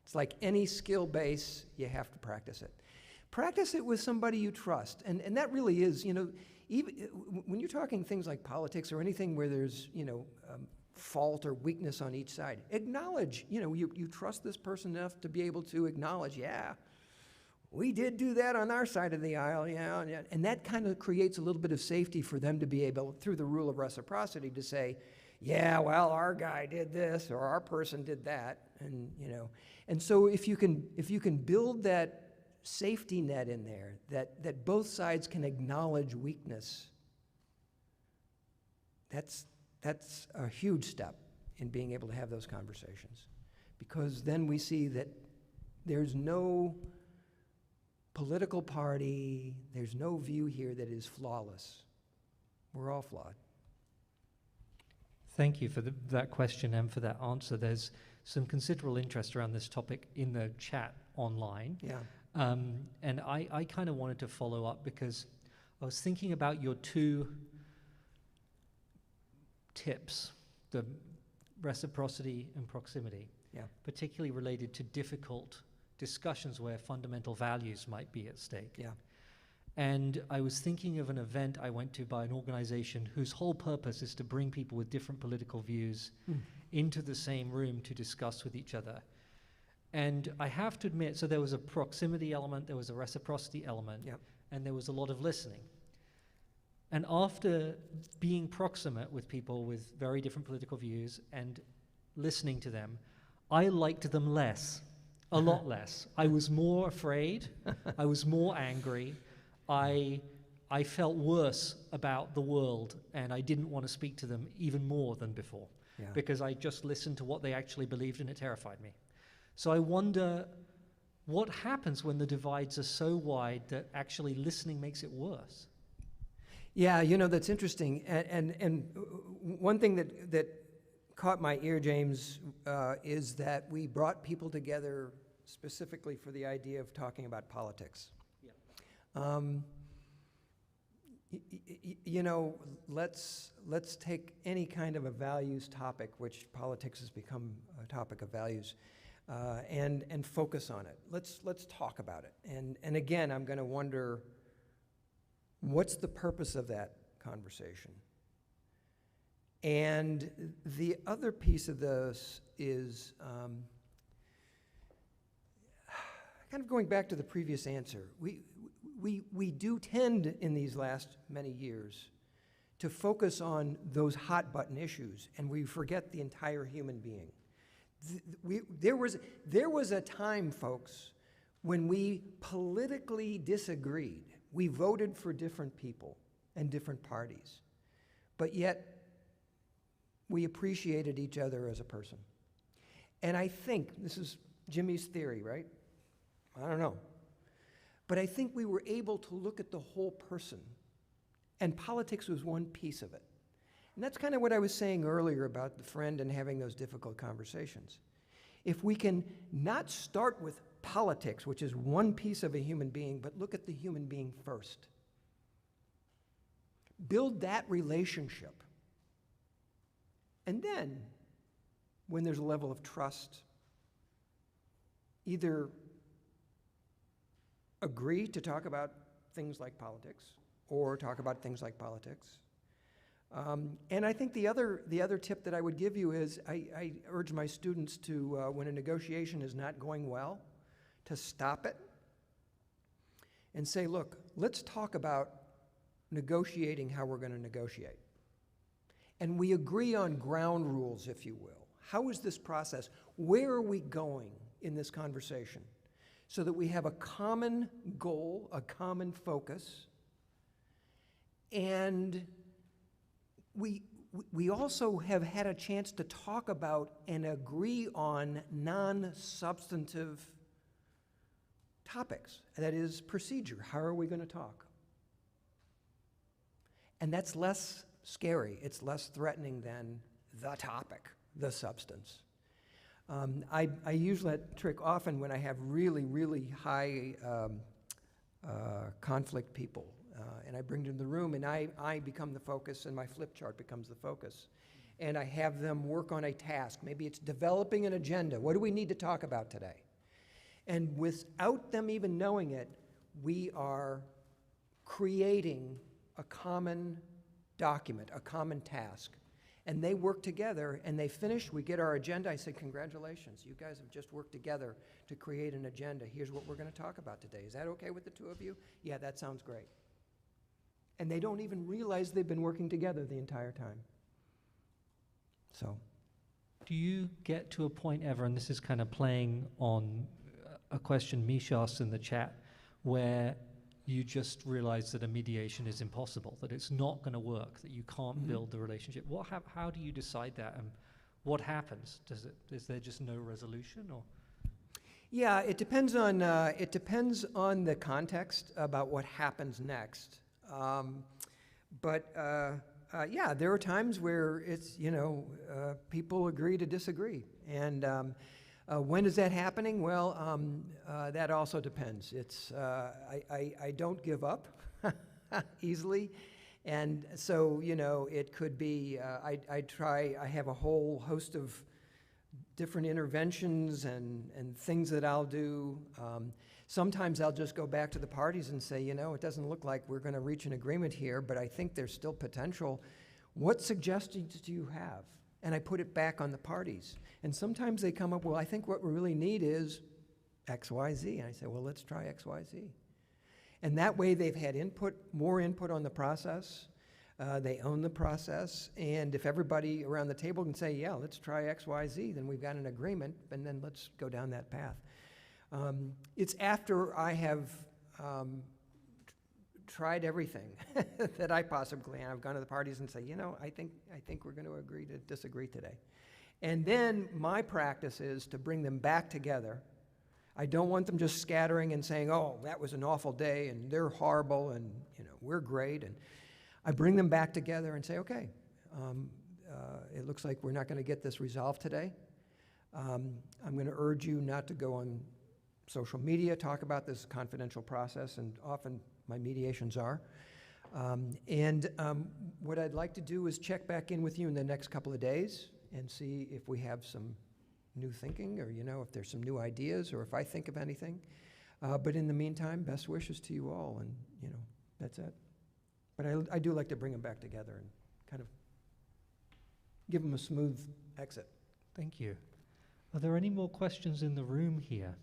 It's like any skill base, you have to practice it. Practice it with somebody you trust. And that really is, even when you're talking things like politics or anything where there's, fault or weakness on each side, acknowledge, you trust this person enough to be able to acknowledge, yeah, we did do that on our side of the aisle, yeah. And that kind of creates a little bit of safety for them to be able, through the rule of reciprocity, to say, yeah, well, our guy did this or our person did that, and so if you can build that safety net in there, that both sides can acknowledge weakness, that's a huge step in being able to have those conversations, because then we see that there's no political party, there's no view here that is flawless. We're all flawed. Thank you for that question and for that answer. There's some considerable interest around this topic in the chat online. Yeah. And I kind of wanted to follow up because I was thinking about your two tips, the reciprocity and proximity, particularly related to difficult discussions where fundamental values might be at stake. Yeah. And I was thinking of an event I went to by an organization whose whole purpose is to bring people with different political views into the same room to discuss with each other. And I have to admit, so there was a proximity element, there was a reciprocity element, and there was a lot of listening. And after being proximate with people with very different political views and listening to them, I liked them less, a lot less. I was more afraid, I was more angry, I felt worse about the world, and I didn't want to speak to them even more than before, because I just listened to what they actually believed, and it terrified me. So I wonder what happens when the divides are so wide that actually listening makes it worse. Yeah, that's interesting. And one thing that caught my ear, James, is that we brought people together specifically for the idea of talking about politics. Yeah. You know, let's take any kind of a values topic, which politics has become a topic of values, and focus on it. Let's talk about it. And again, I'm going to wonder, what's the purpose of that conversation? And the other piece of this is kind of going back to the previous answer. We do tend in these last many years to focus on those hot button issues, and we forget the entire human being. There was a time, folks, when we politically disagreed. We voted for different people and different parties, but yet we appreciated each other as a person. And I think, this is Jimmy's theory, right? I don't know. But I think we were able to look at the whole person, and politics was one piece of it. And that's kind of what I was saying earlier about the friend and having those difficult conversations. If we can not start with politics, which is one piece of a human being, but look at the human being first. Build that relationship. And then, when there's a level of trust, either agree to talk about things like politics, or talk about things like politics. And I think the other tip that I would give you is I urge my students to, when a negotiation is not going well, to stop it and say, look, let's talk about negotiating how we're going to negotiate. And we agree on ground rules, if you will. How is this process? Where are we going in this conversation? So that we have a common goal, a common focus, and we also have had a chance to talk about and agree on non-substantive topics. That is procedure. How are we going to talk? And that's less scary. It's less threatening than the topic, the substance. I use that trick often when I have really, really high conflict people. And I bring them to the room, and I become the focus, and my flip chart becomes the focus. And I have them work on a task. Maybe it's developing an agenda. What do we need to talk about today? And without them even knowing it, we are creating a common document, a common task. And they work together, and they finish. We get our agenda. I said, congratulations. You guys have just worked together to create an agenda. Here's what we're going to talk about today. Is that okay with the two of you? Yeah, that sounds great. And they don't even realize they've been working together the entire time. So. Do you get to a point ever, and this is kind of playing on a question Misha asked in the chat, where you just realize that a mediation is impossible, that it's not going to work, that you can't build the relationship? How do you decide that, and what happens? Is there just no resolution, or? Yeah, it depends on the context about what happens next. Yeah, there are times where it's, people agree to disagree. And when is that happening? Well, that also depends. It's, I don't give up easily. And so, it could be, I have a whole host of different interventions and things that I'll do. Sometimes I'll just go back to the parties and say, it doesn't look like we're going to reach an agreement here, but I think there's still potential. What suggestions do you have? And I put it back on the parties. And sometimes they come up, well, I think what we really need is X, Y, Z. And I say, well, let's try X, Y, Z. And that way they've had more input on the process. They own the process. And if everybody around the table can say, yeah, let's try X, Y, Z, then we've got an agreement, and then let's go down that path. It's after I have tried everything that I possibly can. I've gone to the parties and say, I think we're going to agree to disagree today. And then my practice is to bring them back together. I don't want them just scattering and saying, oh, that was an awful day, and they're horrible, and we're great. And I bring them back together and say, okay, it looks like we're not going to get this resolved today. I'm going to urge you not to go on social media talk about this confidential process, and often my mediations are. What I'd like to do is check back in with you in the next couple of days and see if we have some new thinking, or if there's some new ideas, or if I think of anything. But in the meantime, best wishes to you all, and that's it. But I do like to bring them back together and kind of give them a smooth exit. Thank you. Are there any more questions in the room here?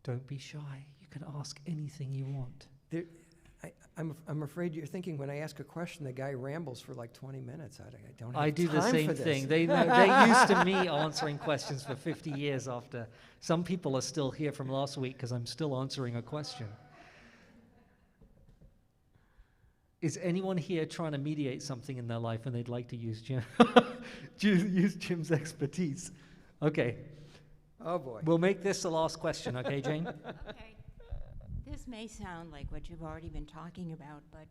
Don't be shy. You can ask anything you want. I'm afraid you're thinking when I ask a question, the guy rambles for like 20 minutes. I don't have I do the time same for this. thing. They're used to me answering questions for 50 years after. Some people are still here from last week because I'm still answering a question. Is anyone here trying to mediate something in their life and they'd like to use use Jim's expertise? Okay. Oh boy. We'll make this the last question, okay, Jane? Okay. This may sound like what you've already been talking about, but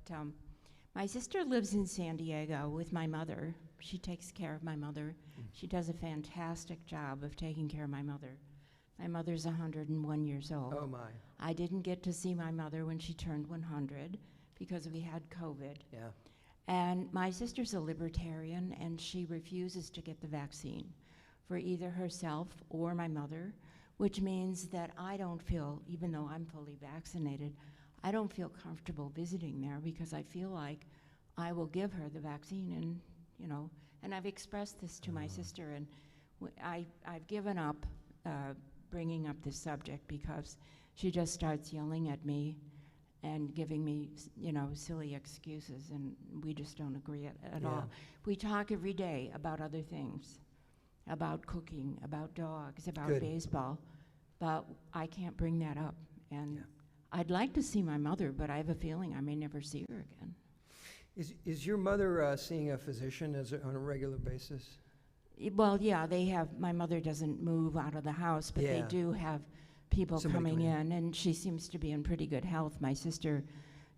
my sister lives in San Diego with my mother. She takes care of my mother. She does a fantastic job of taking care of my mother. My mother's 101 years old. Oh my. I didn't get to see my mother when she turned 100 because we had COVID. Yeah. And my sister's a libertarian, and she refuses to get the vaccine for either herself or my mother, which means that I don't feel, even though I'm fully vaccinated, I don't feel comfortable visiting there because I feel like I will give her the vaccine, and I've expressed this to my sister, and I've given up bringing up this subject because she just starts yelling at me and giving me, silly excuses, and we just don't agree at all. We talk every day about other things, about cooking, about dogs, about Good. baseball, but I can't bring that up. And I'd like to see my mother, but I have a feeling I may never see her again. Is your mother seeing a physician on a regular basis? Well, yeah, they have, my mother doesn't move out of the house, but they Yeah. do have people Somebody coming coming in, and she seems to be in pretty good health. My sister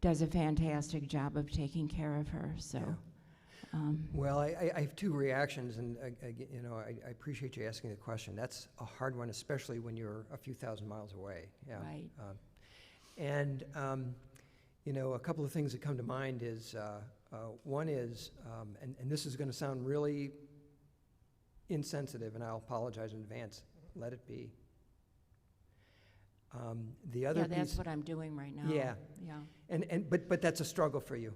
does a fantastic job of taking care of her, so. Yeah. Well, I have two reactions, and I appreciate you asking the question. That's a hard one, especially when you're a few thousand miles away. Yeah. Right. A couple of things that come to mind is, one is, and this is going to sound really insensitive, and I'll apologize in advance. Let it be. The other piece, that's what I'm doing right now. Yeah. Yeah. But that's a struggle for you.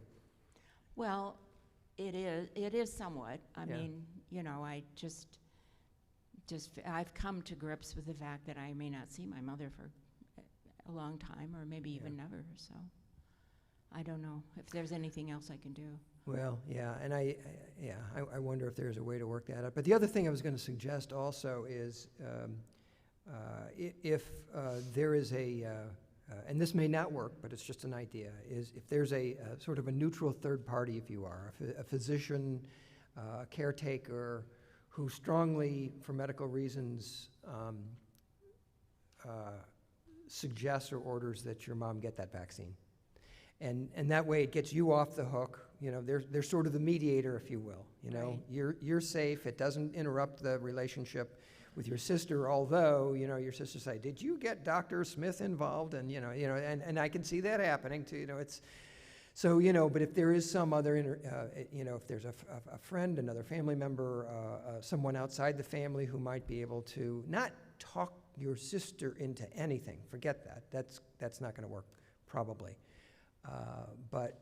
Well, it is somewhat. I Yeah. mean, I just I've come to grips with the fact that I may not see my mother for a long time, or maybe even never, so I don't know if there's anything else I can do. Well, yeah, and I wonder if there's a way to work that out. But the other thing I was going to suggest also is if there is and this may not work, but it's just an idea, is if there's a sort of a neutral third party, if you are, a physician, a caretaker, who strongly, for medical reasons, suggests or orders that your mom get that vaccine. And that way it gets you off the hook. They're sort of the mediator, if you will. Right. You're safe. It doesn't interrupt the relationship with your sister, although, your sister say, did you get Dr. Smith involved? And, and I can see that happening too, it's, so, but if there is some other, if there's a friend, another family member, someone outside the family who might be able to not talk your sister into anything, forget that. That's not going to work, probably. But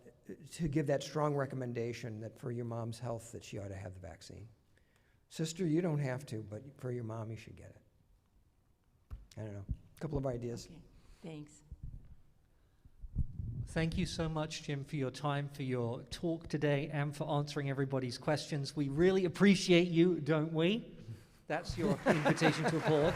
to give that strong recommendation that for your mom's health that she ought to have the vaccine. Sister, you don't have to, but for your mom, you should get it. I don't know. A couple of ideas. Okay, thanks. Thank you so much, Jim, for your time, for your talk today, and for answering everybody's questions. We really appreciate you, don't we? That's your invitation to applaud.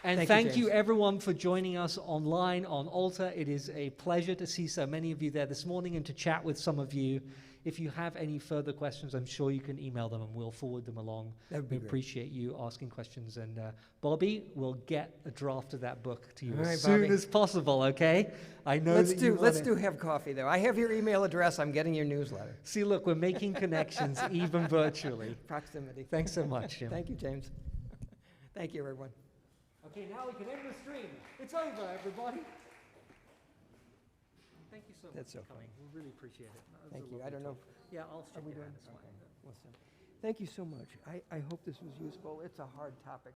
And thank you, everyone, for joining us online on Alta. It is a pleasure to see so many of you there this morning and to chat with some of you. If you have any further questions, I'm sure you can email them and we'll forward them along. That would be We great. appreciate you asking questions. And Bobby, we'll get a draft of that book to you All as right, soon Bobby. as possible, okay? I know Let's that you do wanna- have coffee, though. I have your email address. I'm getting your newsletter. See, look, we're making connections even virtually. Proximity. Thanks so much, Jim. Thank you, James. Thank you, everyone. Okay, now we can end the stream. It's over, everybody. Thank you so much That's for so coming. We really appreciate it. That was Thank a you. I lovely don't know talk. Yeah, I'll shake we your doing? hand. It's fine. Okay. Listen, thank you so much. I hope this was useful. It's a hard topic.